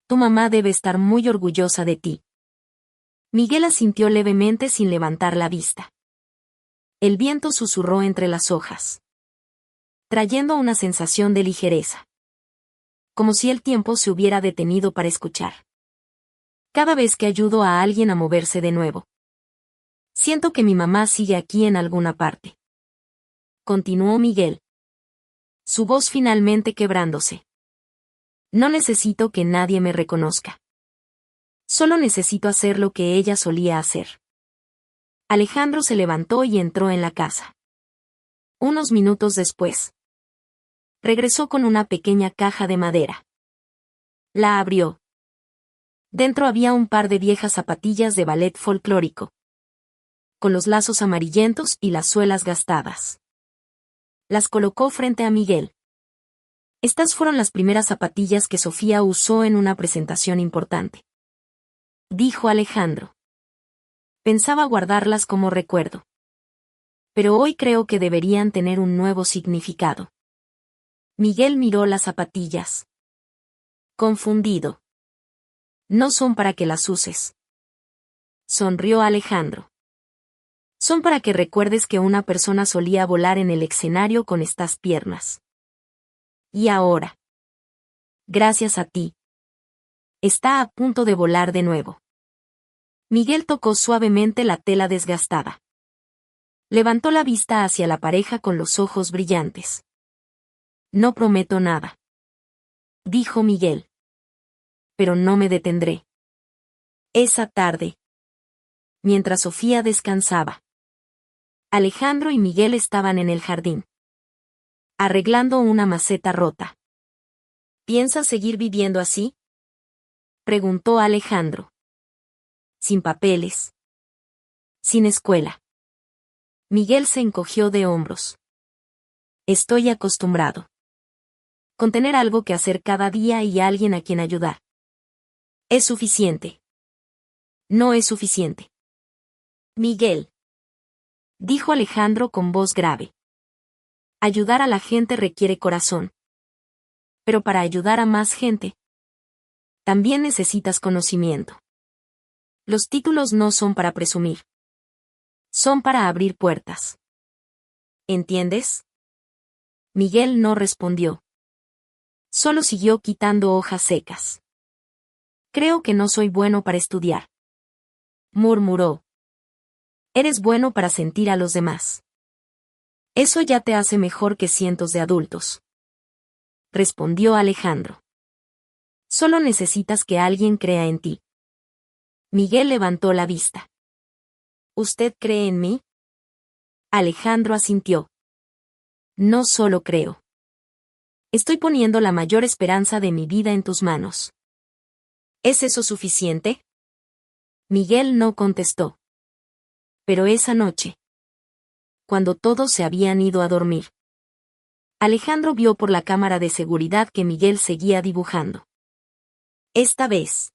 Tu mamá debe estar muy orgullosa de ti. Miguel asintió levemente sin levantar la vista. El viento susurró entre las hojas, trayendo una sensación de ligereza. Como si el tiempo se hubiera detenido para escuchar. Cada vez que ayudo a alguien a moverse de nuevo. Siento que mi mamá sigue aquí en alguna parte. Continuó Miguel. Su voz finalmente quebrándose. No necesito que nadie me reconozca. Solo necesito hacer lo que ella solía hacer. Alejandro se levantó y entró en la casa. Unos minutos después. Regresó con una pequeña caja de madera. La abrió. Dentro había un par de viejas zapatillas de ballet folclórico. con los lazos amarillentos y las suelas gastadas. Las colocó frente a Miguel. Estas fueron las primeras zapatillas que Sofía usó en una presentación importante, dijo Alejandro. Pensaba guardarlas como recuerdo. Pero hoy creo que deberían tener un nuevo significado. Miguel miró las zapatillas. Confundido. No son para que las uses. Sonrió Alejandro. Son para que recuerdes que una persona solía volar en el escenario con estas piernas. Y ahora, gracias a ti, está a punto de volar de nuevo. Miguel tocó suavemente la tela desgastada. Levantó la vista hacia la pareja con los ojos brillantes. No prometo nada, dijo Miguel. Pero no me detendré. Esa tarde, mientras Sofía descansaba, Alejandro y Miguel estaban en el jardín, arreglando una maceta rota. ¿Piensas seguir viviendo así?, preguntó Alejandro. Sin papeles. Sin escuela. Miguel se encogió de hombros. Estoy acostumbrado. Con tener algo que hacer cada día y alguien a quien ayudar. Es suficiente. No es suficiente. Miguel, dijo Alejandro con voz grave. Ayudar a la gente requiere corazón. Pero para ayudar a más gente, también necesitas conocimiento. Los títulos no son para presumir. Son para abrir puertas. ¿Entiendes? Miguel no respondió. Solo siguió quitando hojas secas. Creo que no soy bueno para estudiar, murmuró. Eres bueno para sentir a los demás. Eso ya te hace mejor que cientos de adultos, respondió Alejandro. Solo necesitas que alguien crea en ti. Miguel levantó la vista. ¿Usted cree en mí? Alejandro asintió. No solo creo. Estoy poniendo la mayor esperanza de mi vida en tus manos. ¿Es eso suficiente? Miguel no contestó. Pero esa noche, cuando todos se habían ido a dormir, Alejandro vio por la cámara de seguridad que Miguel seguía dibujando. Esta vez,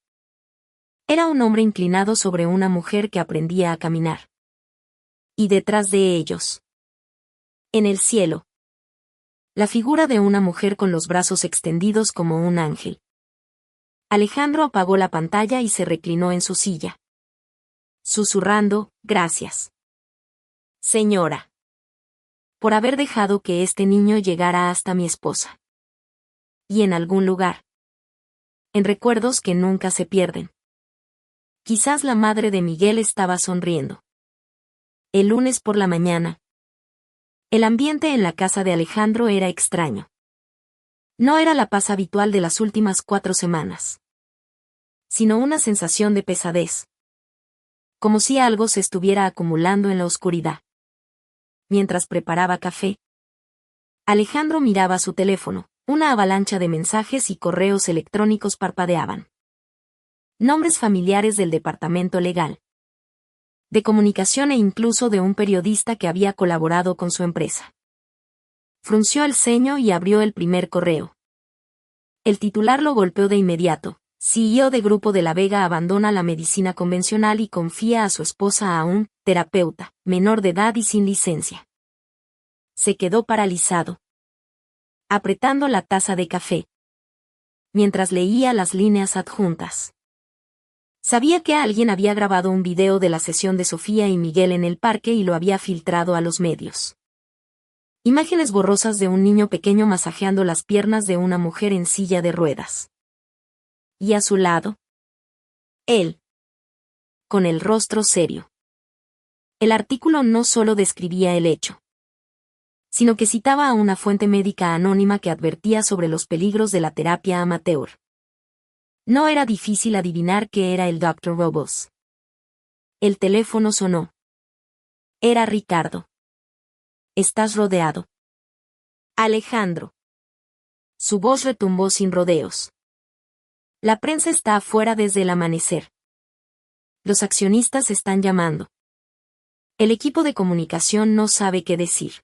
era un hombre inclinado sobre una mujer que aprendía a caminar. Y detrás de ellos, en el cielo, la figura de una mujer con los brazos extendidos como un ángel. Alejandro apagó la pantalla y se reclinó en su silla, susurrando, gracias, señora, por haber dejado que este niño llegara hasta mi esposa. Y en algún lugar, en recuerdos que nunca se pierden. Quizás la madre de Miguel estaba sonriendo. El lunes por la mañana, el ambiente en la casa de Alejandro era extraño. No era la paz habitual de las últimas 4 semanas, sino una sensación de pesadez. Como si algo se estuviera acumulando en la oscuridad. Mientras preparaba café, Alejandro miraba su teléfono, una avalancha de mensajes y correos electrónicos parpadeaban. Nombres familiares del departamento legal, de comunicación e incluso de un periodista que había colaborado con su empresa. Frunció el ceño y abrió el primer correo. El titular lo golpeó de inmediato. CEO de Grupo de la Vega abandona la medicina convencional y confía a su esposa a un terapeuta, menor de edad y sin licencia. Se quedó paralizado, apretando la taza de café, mientras leía las líneas adjuntas. Sabía que alguien había grabado un video de la sesión de Sofía y Miguel en el parque y lo había filtrado a los medios. Imágenes borrosas de un niño pequeño masajeando las piernas de una mujer en silla de ruedas. Y a su lado, él, con el rostro serio. El artículo no solo describía el hecho, sino que citaba a una fuente médica anónima que advertía sobre los peligros de la terapia amateur. No era difícil adivinar que era el Dr. Robles. El teléfono sonó. Era Ricardo. Estás rodeado. Alejandro. Su voz retumbó sin rodeos. La prensa está afuera desde el amanecer. Los accionistas están llamando. El equipo de comunicación no sabe qué decir.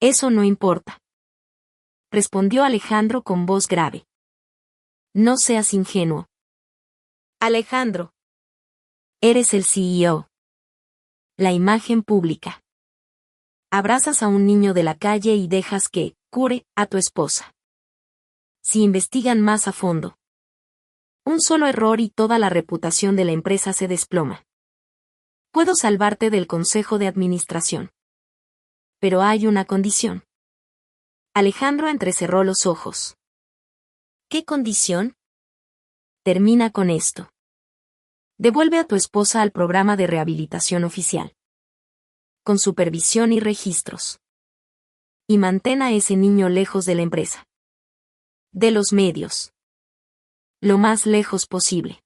Eso no importa. Respondió Alejandro con voz grave. No seas ingenuo. Alejandro. Eres el CEO. La imagen pública. Abrazas a un niño de la calle y dejas que cure a tu esposa. Si investigan más a fondo. Un solo error y toda la reputación de la empresa se desploma. Puedo salvarte del consejo de administración. Pero hay una condición. Alejandro entrecerró los ojos. ¿Qué condición? Termina con esto. Devuelve a tu esposa al programa de rehabilitación oficial. Con supervisión y registros. Y mantén a ese niño lejos de la empresa. De los medios. Lo más lejos posible.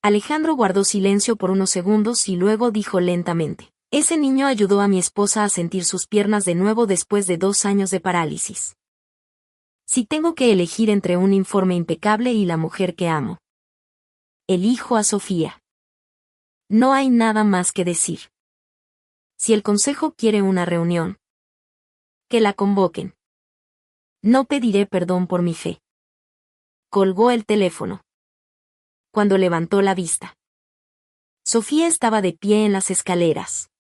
Alejandro guardó silencio por unos segundos y luego dijo lentamente. Ese niño ayudó a mi esposa a sentir sus piernas de nuevo después de 2 años de parálisis. Si tengo que elegir entre un informe impecable y la mujer que amo. Elijo a Sofía. No hay nada más que decir. Si el consejo quiere una reunión, que la convoquen. No pediré perdón por mi fe. Colgó el teléfono. Cuando levantó la vista. Sofía estaba de pie en las escaleras.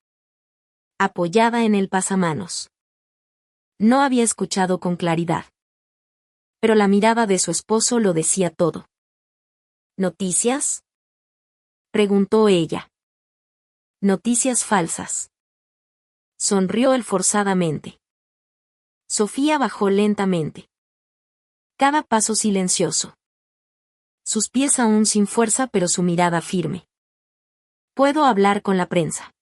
Apoyada en el pasamanos. No había escuchado con claridad. Pero la mirada de su esposo lo decía todo. ¿Noticias? Preguntó ella. Noticias falsas. Sonrió él forzadamente. Sofía bajó lentamente. Cada paso silencioso. Sus pies aún sin fuerza pero su mirada firme. Puedo hablar con la prensa.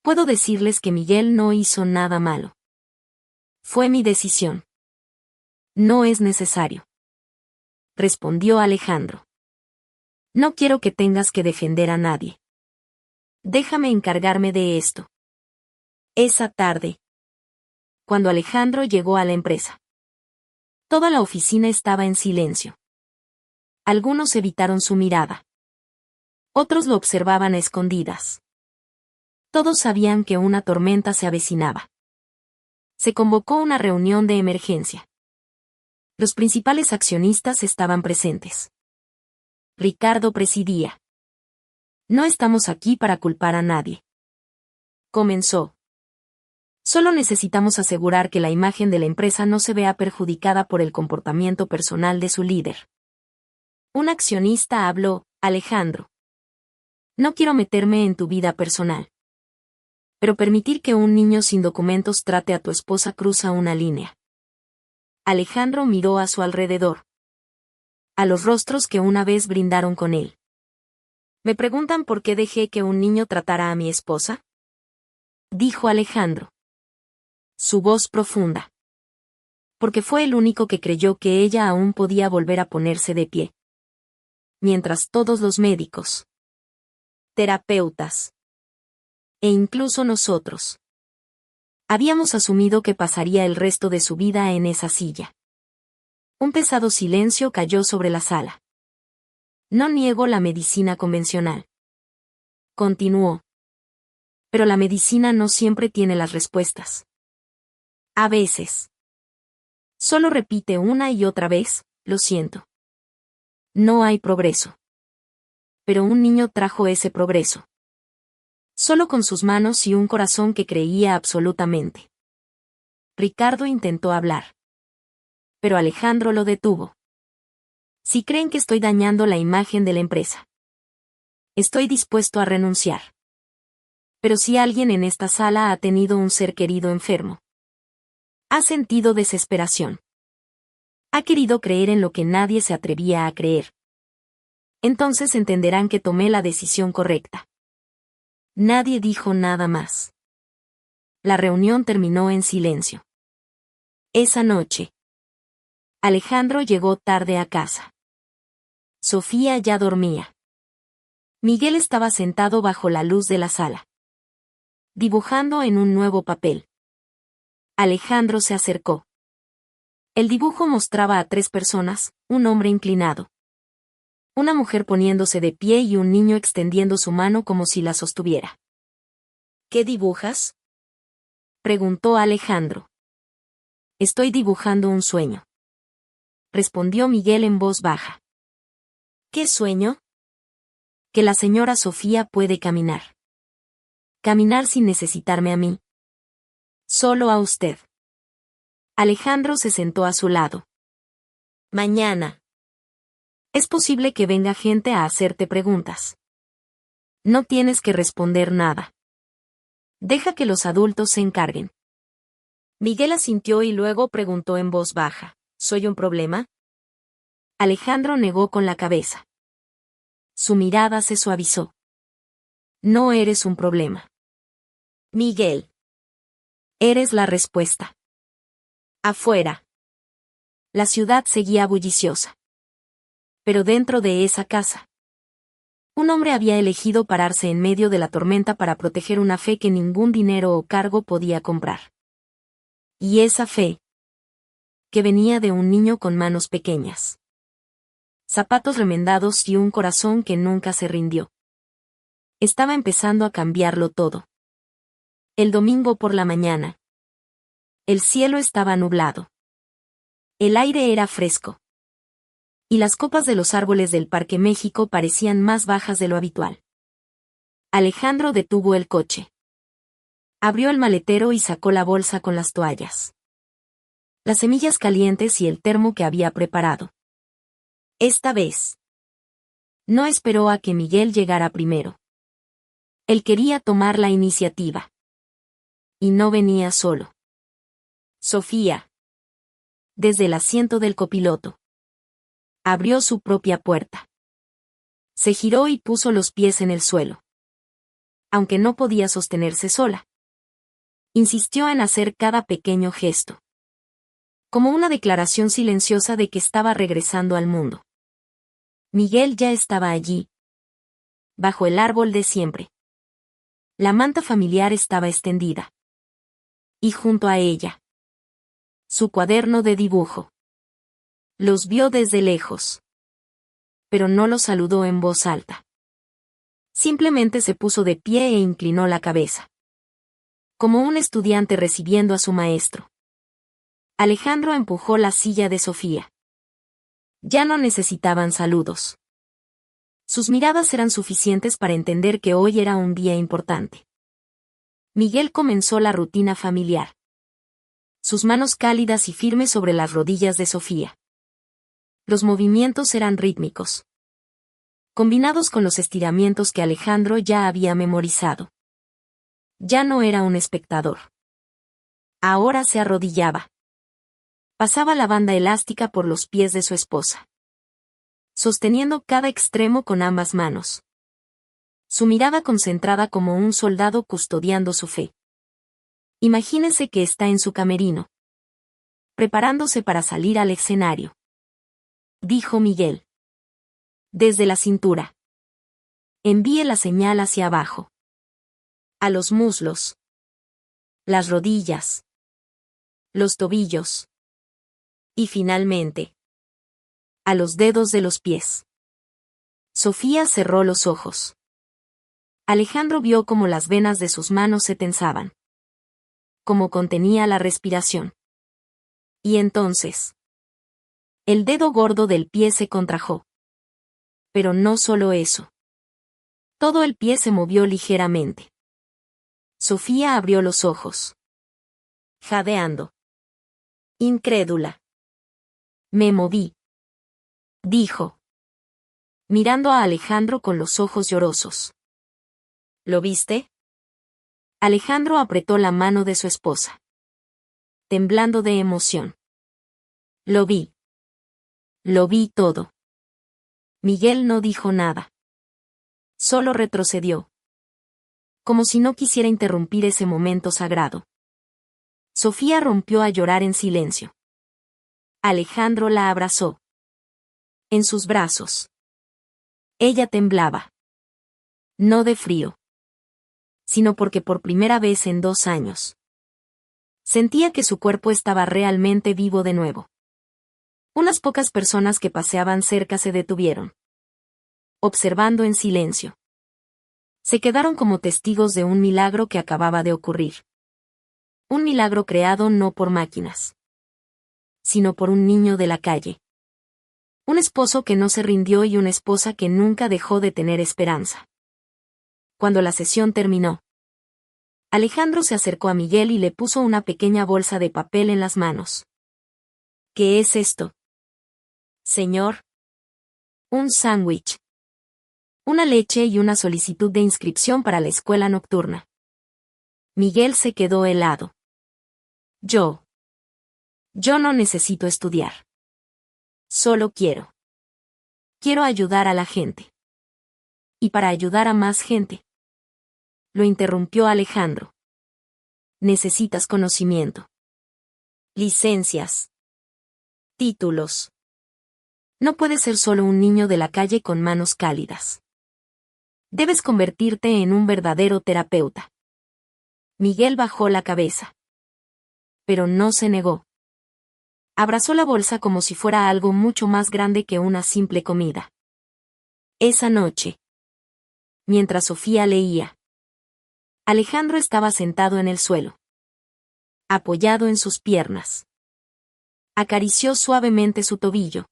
Puedo decirles que Miguel no hizo nada malo. Fue mi decisión. No es necesario. Respondió Alejandro. No quiero que tengas que defender a nadie. Déjame encargarme de esto. Esa tarde. Cuando Alejandro llegó a la empresa. Toda la oficina estaba en silencio. Algunos evitaron su mirada. Otros lo observaban a escondidas. Todos sabían que una tormenta se avecinaba. Se convocó una reunión de emergencia. Los principales accionistas estaban presentes. Ricardo presidía. No estamos aquí para culpar a nadie. Comenzó. Solo necesitamos asegurar que la imagen de la empresa no se vea perjudicada por el comportamiento personal de su líder. Un accionista habló, Alejandro. No quiero meterme en tu vida personal. Pero permitir que un niño sin documentos trate a tu esposa cruza una línea. Alejandro miró a su alrededor. A los rostros que una vez brindaron con él. ¿Me preguntan por qué dejé que un niño tratara a mi esposa? Dijo Alejandro. Su voz profunda. Porque fue el único que creyó que ella aún podía volver a ponerse de pie. Mientras todos los médicos, terapeutas, e incluso nosotros, habíamos asumido que pasaría el resto de su vida en esa silla. Un pesado silencio cayó sobre la sala. No niego la medicina convencional. Continuó. Pero la medicina no siempre tiene las respuestas. A veces. Solo repite una y otra vez, lo siento. No hay progreso. Pero un niño trajo ese progreso. Solo con sus manos y un corazón que creía absolutamente. Ricardo intentó hablar. Pero Alejandro lo detuvo. Si creen que estoy dañando la imagen de la empresa, estoy dispuesto a renunciar. Pero si alguien en esta sala ha tenido un ser querido enfermo, ha sentido desesperación, ha querido creer en lo que nadie se atrevía a creer, entonces entenderán que tomé la decisión correcta. Nadie dijo nada más. La reunión terminó en silencio. Esa noche, Alejandro llegó tarde a casa. Sofía ya dormía. Miguel estaba sentado bajo la luz de la sala, dibujando en un nuevo papel. Alejandro se acercó. El dibujo mostraba a 3 personas, un hombre inclinado, una mujer poniéndose de pie y un niño extendiendo su mano como si la sostuviera. ¿Qué dibujas? Preguntó Alejandro. Estoy dibujando un sueño. Respondió Miguel en voz baja. ¿Qué sueño? Que la señora Sofía puede caminar. Caminar sin necesitarme a mí. Solo a usted. Alejandro se sentó a su lado. Mañana. Es posible que venga gente a hacerte preguntas. No tienes que responder nada. Deja que los adultos se encarguen. Miguel asintió y luego preguntó en voz baja, ¿soy un problema? Alejandro negó con la cabeza. Su mirada se suavizó. No eres un problema. Miguel. Eres la respuesta. Afuera. La ciudad seguía bulliciosa. Pero dentro de esa casa, un hombre había elegido pararse en medio de la tormenta para proteger una fe que ningún dinero o cargo podía comprar. Y esa fe, que venía de un niño con manos pequeñas, zapatos remendados y un corazón que nunca se rindió. Estaba empezando a cambiarlo todo. El domingo por la mañana. El cielo estaba nublado. El aire era fresco. Y las copas de los árboles del Parque México parecían más bajas de lo habitual. Alejandro detuvo el coche. Abrió el maletero y sacó la bolsa con las toallas, las semillas calientes y el termo que había preparado. Esta vez, no esperó a que Miguel llegara primero. Él quería tomar la iniciativa. Y no venía solo. Sofía. Desde el asiento del copiloto. Abrió su propia puerta. Se giró y puso los pies en el suelo. Aunque no podía sostenerse sola. Insistió en hacer cada pequeño gesto. Como una declaración silenciosa de que estaba regresando al mundo. Miguel ya estaba allí. Bajo el árbol de siempre. La manta familiar estaba extendida. Y junto a ella, su cuaderno de dibujo. Los vio desde lejos. Pero no los saludó en voz alta. Simplemente se puso de pie e inclinó la cabeza. Como un estudiante recibiendo a su maestro. Alejandro empujó la silla de Sofía. Ya no necesitaban saludos. Sus miradas eran suficientes para entender que hoy era un día importante. Miguel comenzó la rutina familiar. Sus manos cálidas y firmes sobre las rodillas de Sofía. Los movimientos eran rítmicos, combinados con los estiramientos que Alejandro ya había memorizado. Ya no era un espectador. Ahora se arrodillaba. Pasaba la banda elástica por los pies de su esposa, sosteniendo cada extremo con ambas manos. Su mirada concentrada como un soldado custodiando su fe. Imagínese que está en su camerino, preparándose para salir al escenario. Dijo Miguel. Desde la cintura. Envíe la señal hacia abajo. A los muslos. Las rodillas. Los tobillos. Y finalmente. A los dedos de los pies. Sofía cerró los ojos. Alejandro vio cómo las venas de sus manos se tensaban. Cómo contenía la respiración. Y entonces. El dedo gordo del pie se contrajo. Pero no solo eso. Todo el pie se movió ligeramente. Sofía abrió los ojos. Jadeando. Incrédula. Me moví. Dijo. Mirando a Alejandro con los ojos llorosos. ¿Lo viste? Alejandro apretó la mano de su esposa. Temblando de emoción. Lo vi. Lo vi todo. Miguel no dijo nada. Solo retrocedió. Como si no quisiera interrumpir ese momento sagrado. Sofía rompió a llorar en silencio. Alejandro la abrazó. En sus brazos. Ella temblaba. No de frío. Sino porque por primera vez en 2 años. Sentía que su cuerpo estaba realmente vivo de nuevo. Unas pocas personas que paseaban cerca se detuvieron. Observando en silencio. Se quedaron como testigos de un milagro que acababa de ocurrir. Un milagro creado no por máquinas, sino por un niño de la calle. Un esposo que no se rindió y una esposa que nunca dejó de tener esperanza. Cuando la sesión terminó, Alejandro se acercó a Miguel y le puso una pequeña bolsa de papel en las manos. ¿Qué es esto? Señor. Un sándwich. Una leche y una solicitud de inscripción para la escuela nocturna. Miguel se quedó helado. Yo no necesito estudiar. Solo quiero ayudar a la gente. Y para ayudar a más gente. Lo interrumpió Alejandro. Necesitas conocimiento. Licencias. Títulos. No puedes ser solo un niño de la calle con manos cálidas. Debes convertirte en un verdadero terapeuta. Miguel bajó la cabeza. Pero no se negó. Abrazó la bolsa como si fuera algo mucho más grande que una simple comida. Esa noche, mientras Sofía leía, Alejandro estaba sentado en el suelo, apoyado en sus piernas. Acarició suavemente su tobillo,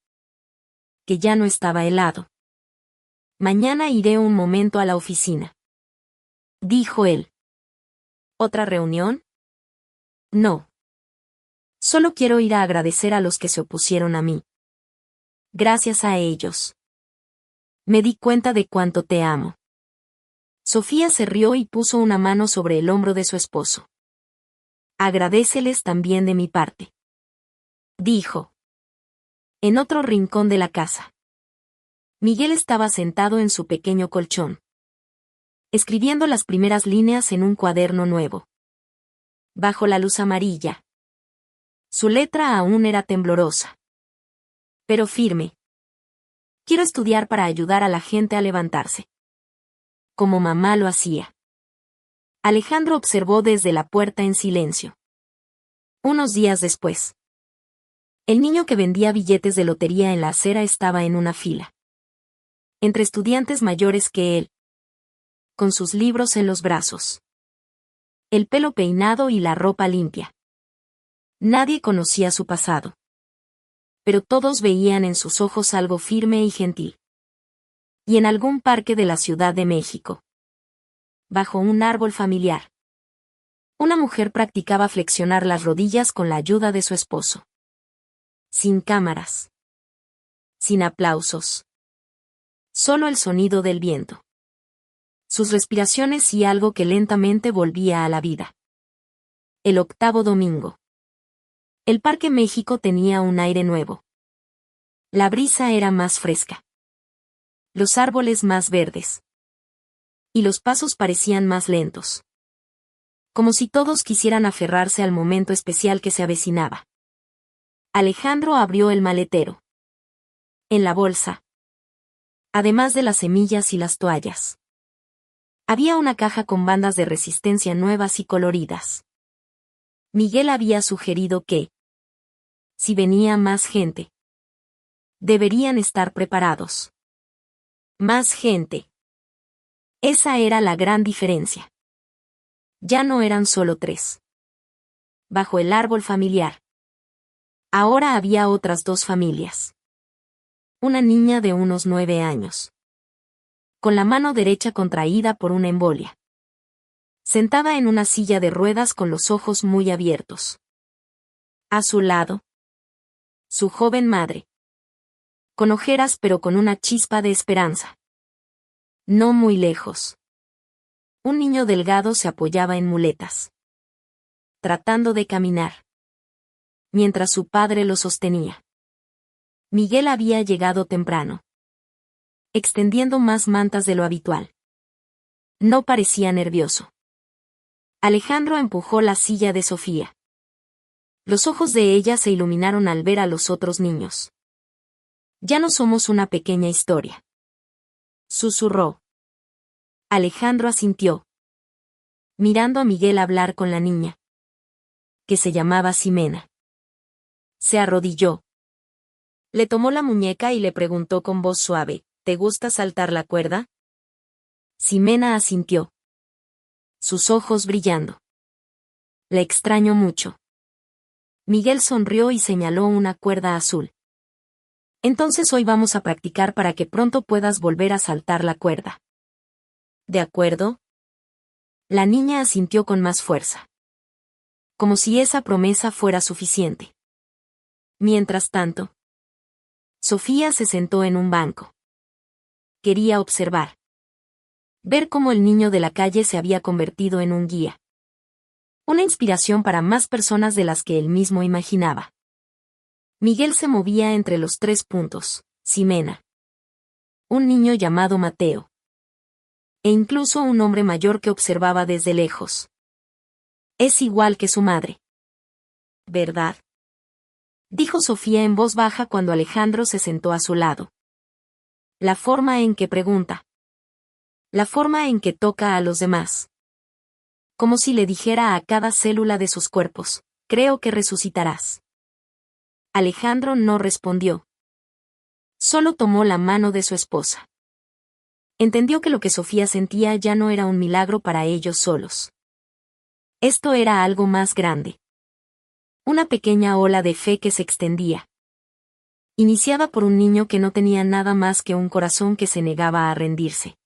que ya no estaba helado. Mañana iré un momento a la oficina, dijo él. ¿Otra reunión? No. Solo quiero ir a agradecer a los que se opusieron a mí. Gracias a ellos. Me di cuenta de cuánto te amo. Sofía se rió y puso una mano sobre el hombro de su esposo. Agradéceles también de mi parte. Dijo. En otro rincón de la casa, Miguel estaba sentado en su pequeño colchón, escribiendo las primeras líneas en un cuaderno nuevo. Bajo la luz amarilla. Su letra aún era temblorosa. Pero firme. Quiero estudiar para ayudar a la gente a levantarse. Como mamá lo hacía. Alejandro observó desde la puerta en silencio. Unos días después, el niño que vendía billetes de lotería en la acera estaba en una fila. Entre estudiantes mayores que él. Con sus libros en los brazos. El pelo peinado y la ropa limpia. Nadie conocía su pasado. Pero todos veían en sus ojos algo firme y gentil. Y en algún parque de la Ciudad de México, bajo un árbol familiar, una mujer practicaba flexionar las rodillas con la ayuda de su esposo. Sin cámaras. Sin aplausos. Solo el sonido del viento. Sus respiraciones y algo que lentamente volvía a la vida. El octavo domingo. El Parque México tenía un aire nuevo. La brisa era más fresca. Los árboles más verdes. Y los pasos parecían más lentos. Como si todos quisieran aferrarse al momento especial que se avecinaba. Alejandro abrió el maletero. En la bolsa, además de las semillas y las toallas, había una caja con bandas de resistencia nuevas y coloridas. Miguel había sugerido que, si venía más gente, deberían estar preparados. Más gente. Esa era la gran diferencia. Ya no eran solo 3. Bajo el árbol familiar. Ahora había otras 2 familias. Una niña de unos 9 años. Con la mano derecha contraída por una embolia. Sentada en una silla de ruedas con los ojos muy abiertos. A su lado, su joven madre. Con ojeras pero con una chispa de esperanza. No muy lejos. Un niño delgado se apoyaba en muletas. Tratando de caminar. Mientras su padre lo sostenía. Miguel había llegado temprano. Extendiendo más mantas de lo habitual. No parecía nervioso. Alejandro empujó la silla de Sofía. Los ojos de ella se iluminaron al ver a los otros niños. Ya no somos una pequeña historia. Susurró. Alejandro asintió. Mirando a Miguel hablar con la niña. Que se llamaba Ximena. Se arrodilló. Le tomó la muñeca y le preguntó con voz suave, ¿te gusta saltar la cuerda? Ximena asintió. Sus ojos brillando. La extraño mucho. Miguel sonrió y señaló una cuerda azul. Entonces hoy vamos a practicar para que pronto puedas volver a saltar la cuerda. ¿De acuerdo? La niña asintió con más fuerza. Como si esa promesa fuera suficiente. Mientras tanto, Sofía se sentó en un banco. Quería observar. Ver cómo el niño de la calle se había convertido en un guía. Una inspiración para más personas de las que él mismo imaginaba. Miguel se movía entre los 3 puntos, Ximena. Un niño llamado Mateo. E incluso un hombre mayor que observaba desde lejos. Es igual que su madre. ¿Verdad? Dijo Sofía en voz baja cuando Alejandro se sentó a su lado. La forma en que pregunta. La forma en que toca a los demás. Como si le dijera a cada célula de sus cuerpos, creo que resucitarás. Alejandro no respondió. Solo tomó la mano de su esposa. Entendió que lo que Sofía sentía ya no era un milagro para ellos solos. Esto era algo más grande. Una pequeña ola de fe que se extendía. Iniciada por un niño que no tenía nada más que un corazón que se negaba a rendirse.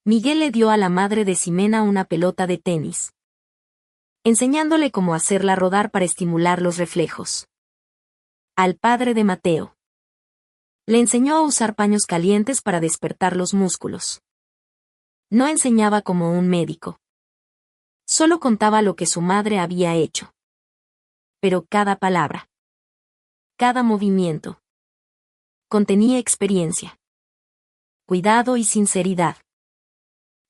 Miguel le dio a la madre de Ximena una pelota de tenis. Enseñándole cómo hacerla rodar para estimular los reflejos. Al padre de Mateo. Le enseñó a usar paños calientes para despertar los músculos. No enseñaba como un médico. Solo contaba lo que su madre había hecho. Pero cada palabra, cada movimiento, contenía experiencia, cuidado y sinceridad.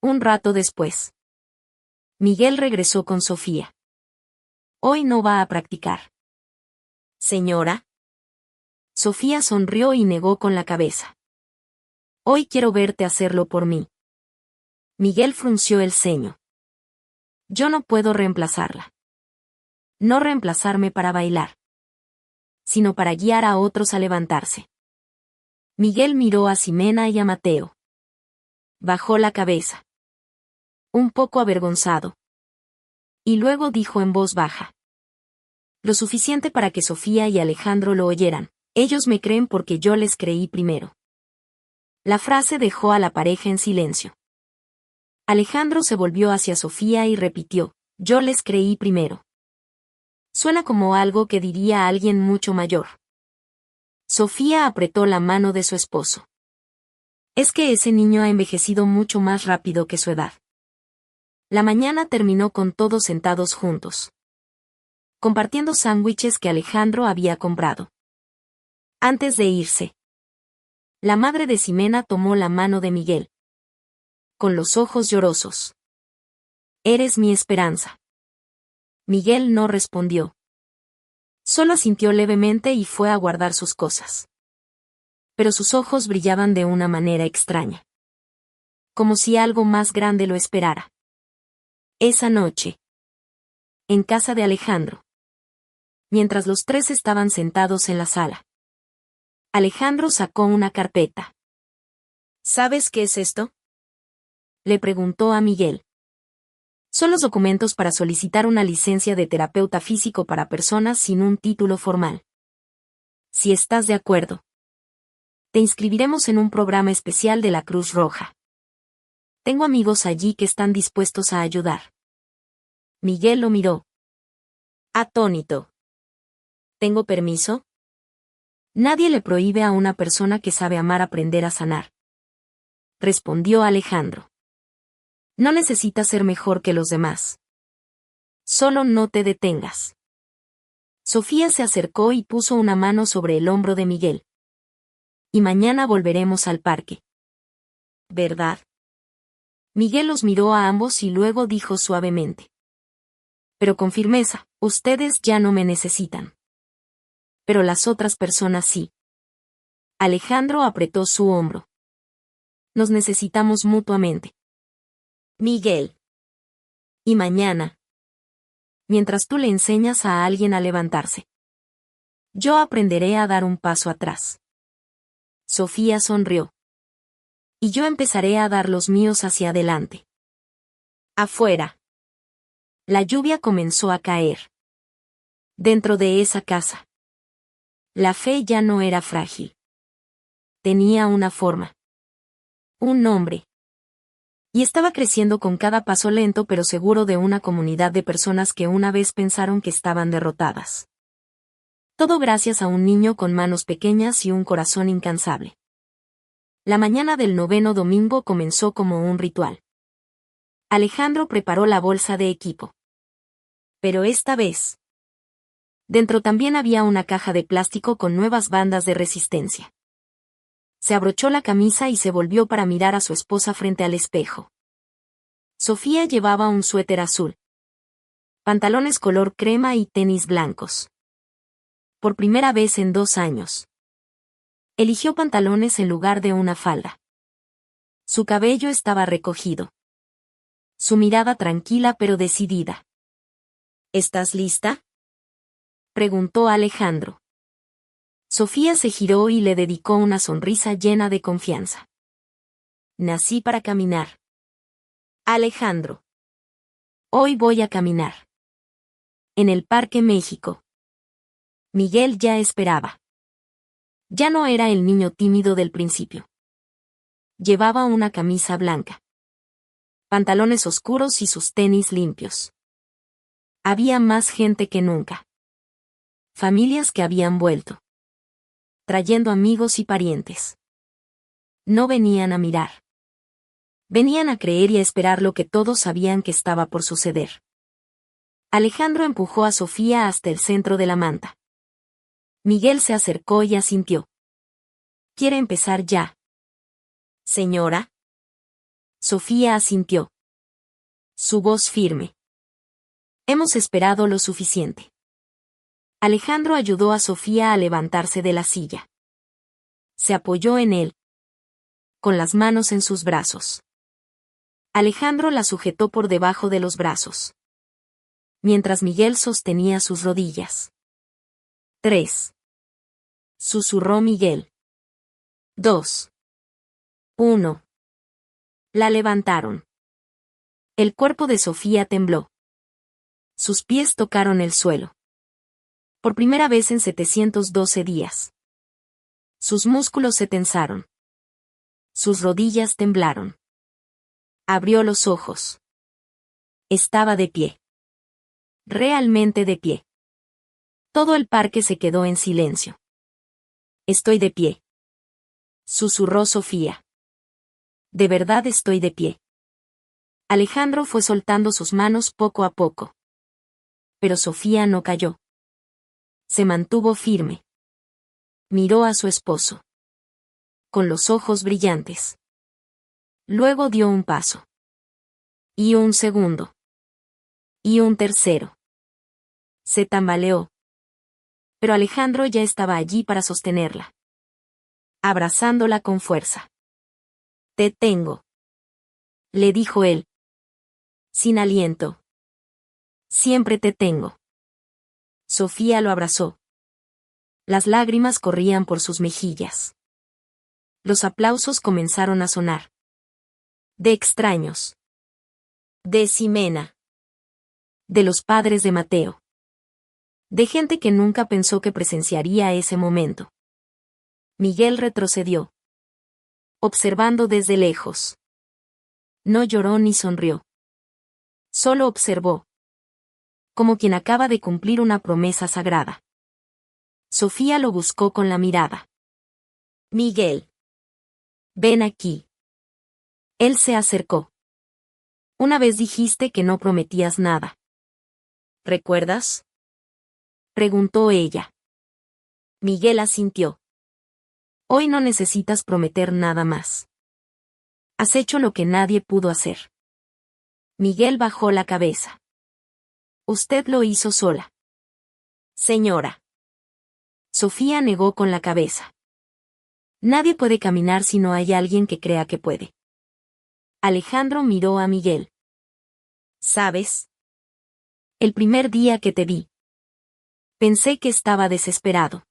Un rato después, Miguel regresó con Sofía. Hoy no va a practicar. Señora. Sofía sonrió y negó con la cabeza. Hoy quiero verte hacerlo por mí. Miguel frunció el ceño. Yo no puedo reemplazarla. No reemplazarme para bailar, sino para guiar a otros a levantarse. Miguel miró a Ximena y a Mateo. Bajó la cabeza. Un poco avergonzado. Y luego dijo en voz baja. Lo suficiente para que Sofía y Alejandro lo oyeran. Ellos me creen porque yo les creí primero. La frase dejó a la pareja en silencio. Alejandro se volvió hacia Sofía y repitió, yo les creí primero. Suena como algo que diría alguien mucho mayor. Sofía apretó la mano de su esposo. Es que ese niño ha envejecido mucho más rápido que su edad. La mañana terminó con todos sentados juntos. Compartiendo sándwiches que Alejandro había comprado. Antes de irse, la madre de Ximena tomó la mano de Miguel. Con los ojos llorosos. Eres mi esperanza. Miguel no respondió. Solo asintió levemente y fue a guardar sus cosas. Pero sus ojos brillaban de una manera extraña. Como si algo más grande lo esperara. Esa noche. En casa de Alejandro. Mientras los 3 estaban sentados en la sala. Alejandro sacó una carpeta. ¿Sabes qué es esto? Le preguntó a Miguel. Son los documentos para solicitar una licencia de terapeuta físico para personas sin un título formal. Si estás de acuerdo, te inscribiremos en un programa especial de la Cruz Roja. Tengo amigos allí que están dispuestos a ayudar. Miguel lo miró. Atónito. ¿Tengo permiso? Nadie le prohíbe a una persona que sabe amar aprender a sanar. Respondió Alejandro. No necesitas ser mejor que los demás. Solo no te detengas. Sofía se acercó y puso una mano sobre el hombro de Miguel. Y mañana volveremos al parque. ¿Verdad? Miguel los miró a ambos y luego dijo suavemente. Pero con firmeza, ustedes ya no me necesitan. Pero las otras personas sí. Alejandro apretó su hombro. Nos necesitamos mutuamente. Miguel. Y mañana. Mientras tú le enseñas a alguien a levantarse. Yo aprenderé a dar un paso atrás. Sofía sonrió. Y yo empezaré a dar los míos hacia adelante. Afuera. La lluvia comenzó a caer. Dentro de esa casa. La fe ya no era frágil. Tenía una forma. Un nombre. Y estaba creciendo con cada paso lento pero seguro de una comunidad de personas que una vez pensaron que estaban derrotadas. Todo gracias a un niño con manos pequeñas y un corazón incansable. La mañana del 9º domingo comenzó como un ritual. Alejandro preparó la bolsa de equipo. Pero esta vez. Dentro también había una caja de plástico con nuevas bandas de resistencia. Se abrochó la camisa y se volvió para mirar a su esposa frente al espejo. Sofía llevaba un suéter azul, pantalones color crema y tenis blancos. Por primera vez en 2 años. Eligió pantalones en lugar de una falda. Su cabello estaba recogido. Su mirada tranquila pero decidida. ¿Estás lista?, preguntó Alejandro. Sofía se giró y le dedicó una sonrisa llena de confianza. Nací para caminar. Alejandro. Hoy voy a caminar. En el Parque México. Miguel ya esperaba. Ya no era el niño tímido del principio. Llevaba una camisa blanca, pantalones oscuros y sus tenis limpios. Había más gente que nunca. Familias que habían vuelto. Trayendo amigos y parientes. No venían a mirar. Venían a creer y a esperar lo que todos sabían que estaba por suceder. Alejandro empujó a Sofía hasta el centro de la manta. Miguel se acercó y asintió. ¿Quiere empezar ya, señora? Sofía asintió. Su voz firme. Hemos esperado lo suficiente. Alejandro ayudó a Sofía a levantarse de la silla. Se apoyó en él, con las manos en sus brazos. Alejandro la sujetó por debajo de los brazos, mientras Miguel sostenía sus rodillas. 3. Susurró Miguel. 2. 1. La levantaron. El cuerpo de Sofía tembló. Sus pies tocaron el suelo. Por primera vez en 712 días. Sus músculos se tensaron. Sus rodillas temblaron. Abrió los ojos. Estaba de pie. Realmente de pie. Todo el parque se quedó en silencio. Estoy de pie. Susurró Sofía. De verdad estoy de pie. Alejandro fue soltando sus manos poco a poco. Pero Sofía no cayó. Se mantuvo firme. Miró a su esposo. Con los ojos brillantes. Luego dio un paso. Y un segundo. Y un tercero. Se tambaleó. Pero Alejandro ya estaba allí para sostenerla. Abrazándola con fuerza. Te tengo. Le dijo él. Sin aliento. Siempre te tengo. Sofía lo abrazó. Las lágrimas corrían por sus mejillas. Los aplausos comenzaron a sonar. De extraños. De Ximena. De los padres de Mateo. De gente que nunca pensó que presenciaría ese momento. Miguel retrocedió. Observando desde lejos. No lloró ni sonrió. Solo observó. Como quien acaba de cumplir una promesa sagrada. Sofía lo buscó con la mirada. Miguel. Ven aquí. Él se acercó. Una vez dijiste que no prometías nada. ¿Recuerdas?, preguntó ella. Miguel asintió. Hoy no necesitas prometer nada más. Has hecho lo que nadie pudo hacer. Miguel bajó la cabeza. Usted lo hizo sola. Señora. Sofía negó con la cabeza. Nadie puede caminar si no hay alguien que crea que puede. Alejandro miró a Miguel. ¿Sabes? El primer día que te vi. Pensé que estaba desesperado.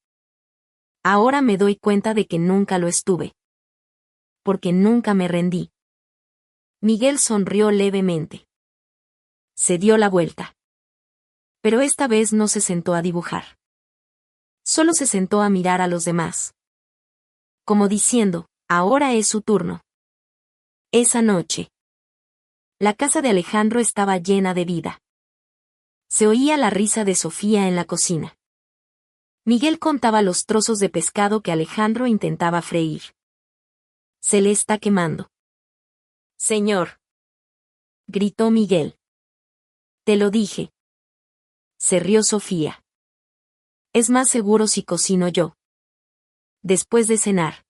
Ahora me doy cuenta de que nunca lo estuve. porque nunca me rendí. Miguel sonrió levemente. Se dio la vuelta. Pero esta vez no se sentó a dibujar. Solo se sentó a mirar a los demás. Como diciendo, ahora es su turno. Esa noche, la casa de Alejandro estaba llena de vida. Se oía la risa de Sofía en la cocina. Miguel contaba los trozos de pescado que Alejandro intentaba freír. Se le está quemando. Señor, gritó Miguel. Te lo dije. Se rió Sofía. Es más seguro si cocino yo. Después de cenar,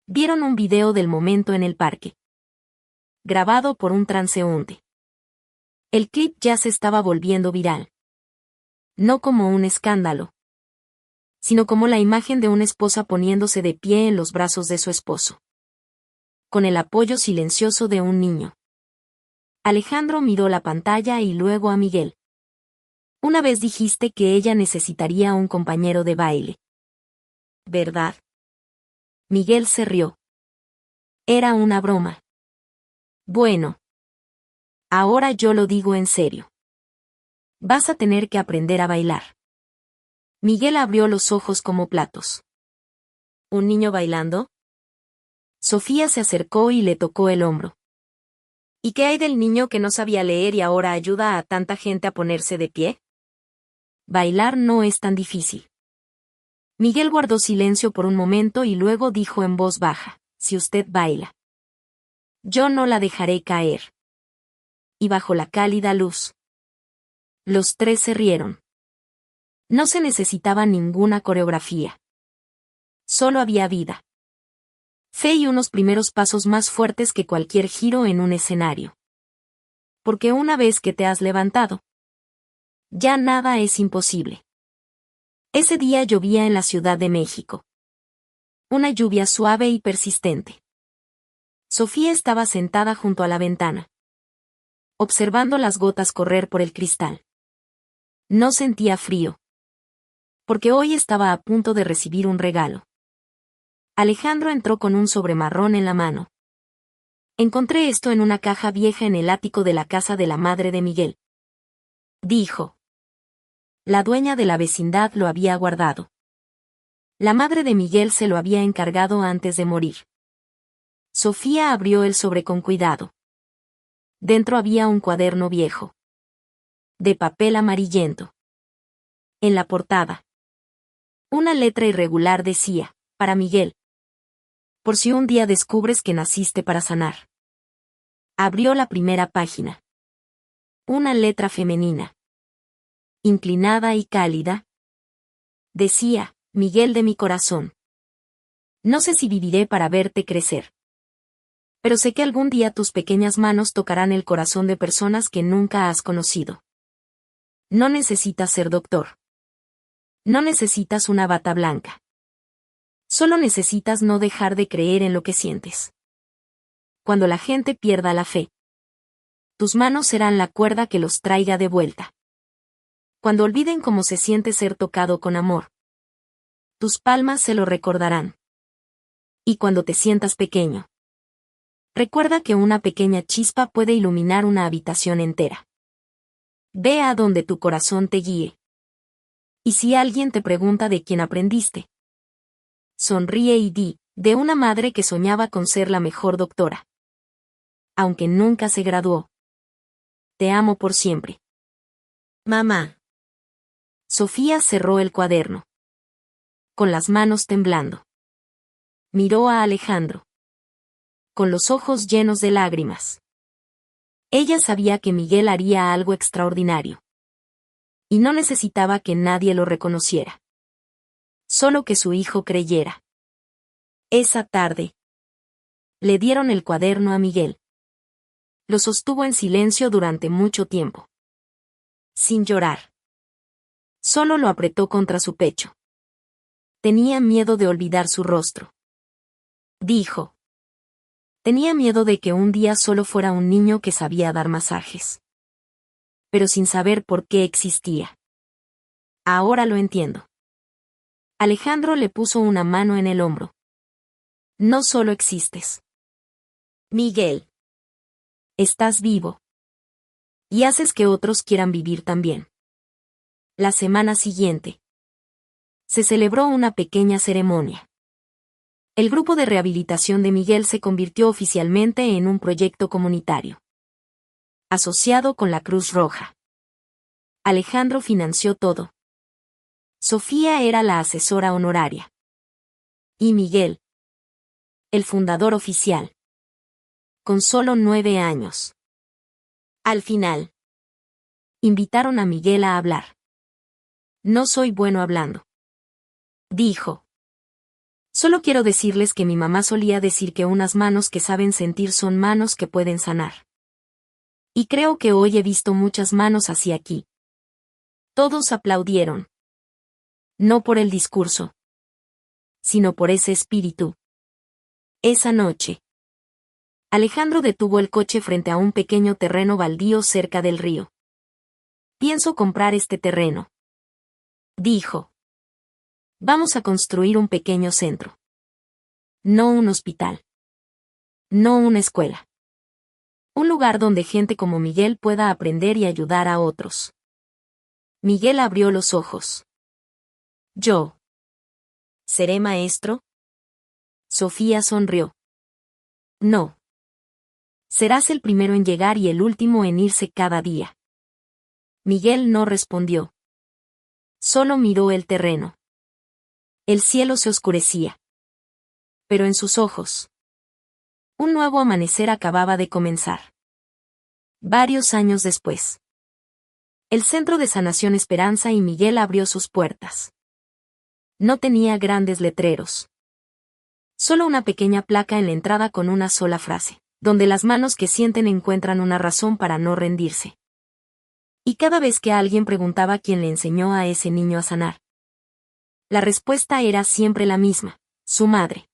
vieron un video del momento en el parque, grabado por un transeúnte. El clip ya se estaba volviendo viral. No como un escándalo, sino como la imagen de una esposa poniéndose de pie en los brazos de su esposo, con el apoyo silencioso de un niño. Alejandro miró la pantalla y luego a Miguel. Una vez dijiste que ella necesitaría un compañero de baile. ¿Verdad? Miguel se rió. Era una broma. Bueno. Ahora yo lo digo en serio. Vas a tener que aprender a bailar. Miguel abrió los ojos como platos. ¿Un niño bailando? Sofía se acercó y le tocó el hombro. ¿Y qué hay del niño que no sabía leer y ahora ayuda a tanta gente a ponerse de pie? Bailar no es tan difícil. Miguel guardó silencio por un momento y luego dijo en voz baja, si usted baila, yo no la dejaré caer. Y bajo la cálida luz, los tres se rieron. No se necesitaba ninguna coreografía. Solo había vida. Fe y unos primeros pasos más fuertes que cualquier giro en un escenario. Porque una vez que te has levantado, ya nada es imposible. Ese día llovía en la Ciudad de México. Una lluvia suave y persistente. Sofía estaba sentada junto a la ventana, observando las gotas correr por el cristal. No sentía frío, porque hoy estaba a punto de recibir un regalo. Alejandro entró con un sobre marrón en la mano. Encontré esto en una caja vieja en el ático de la casa de la madre de Miguel, dijo. La dueña de la vecindad lo había guardado. La madre de Miguel se lo había encargado antes de morir. Sofía abrió el sobre con cuidado. Dentro había un cuaderno viejo, de papel amarillento. En la portada, una letra irregular decía, para Miguel. Por si un día descubres que naciste para sanar. Abrió la primera página. Una letra femenina, inclinada y cálida. Decía, Miguel de mi corazón. No sé si viviré para verte crecer. Pero sé que algún día tus pequeñas manos tocarán el corazón de personas que nunca has conocido. No necesitas ser doctor. No necesitas una bata blanca. Solo necesitas no dejar de creer en lo que sientes. Cuando la gente pierda la fe, tus manos serán la cuerda que los traiga de vuelta. Cuando olviden cómo se siente ser tocado con amor, tus palmas se lo recordarán. Y cuando te sientas pequeño, recuerda que una pequeña chispa puede iluminar una habitación entera. Ve a donde tu corazón te guíe. Y si alguien te pregunta de quién aprendiste, sonríe y di, de una madre que soñaba con ser la mejor doctora. Aunque nunca se graduó. Te amo por siempre. Mamá. Sofía cerró el cuaderno, con las manos temblando. Miró a Alejandro, con los ojos llenos de lágrimas. Ella sabía que Miguel haría algo extraordinario. Y no necesitaba que nadie lo reconociera. Solo que su hijo creyera. Esa tarde, le dieron el cuaderno a Miguel. Lo sostuvo en silencio durante mucho tiempo. Sin llorar. Solo lo apretó contra su pecho. Tenía miedo de olvidar su rostro. Dijo. Tenía miedo de que un día solo fuera un niño que sabía dar masajes. Pero sin saber por qué existía. Ahora lo entiendo. Alejandro le puso una mano en el hombro. No solo existes. Miguel. Estás vivo. Y haces que otros quieran vivir también. La semana siguiente. Se celebró una pequeña ceremonia. El grupo de rehabilitación de Miguel se convirtió oficialmente en un proyecto comunitario. Asociado con la Cruz Roja. Alejandro financió todo. Sofía era la asesora honoraria. Y Miguel. El fundador oficial. Con solo 9 años. Al final. Invitaron a Miguel a hablar. No soy bueno hablando. Dijo. Solo quiero decirles que mi mamá solía decir que unas manos que saben sentir son manos que pueden sanar. Y creo que hoy he visto muchas manos así aquí. Todos aplaudieron. No por el discurso, sino por ese espíritu. Esa noche. Alejandro detuvo el coche frente a un pequeño terreno baldío cerca del río. Pienso comprar este terreno. Dijo. Vamos a construir un pequeño centro. No un hospital. No una escuela. Un lugar donde gente como Miguel pueda aprender y ayudar a otros. Miguel abrió los ojos. ¿Yo? ¿Seré maestro? Sofía sonrió. No. Serás el primero en llegar y el último en irse cada día. Miguel no respondió. Solo miró el terreno. El cielo se oscurecía. Pero en sus ojos. Un nuevo amanecer acababa de comenzar. Varios años después. El Centro de Sanación Esperanza y Miguel abrió sus puertas. No tenía grandes letreros. Solo una pequeña placa en la entrada con una sola frase, donde las manos que sienten encuentran una razón para no rendirse. Y cada vez que alguien preguntaba quién le enseñó a ese niño a sanar, la respuesta era siempre la misma, su madre.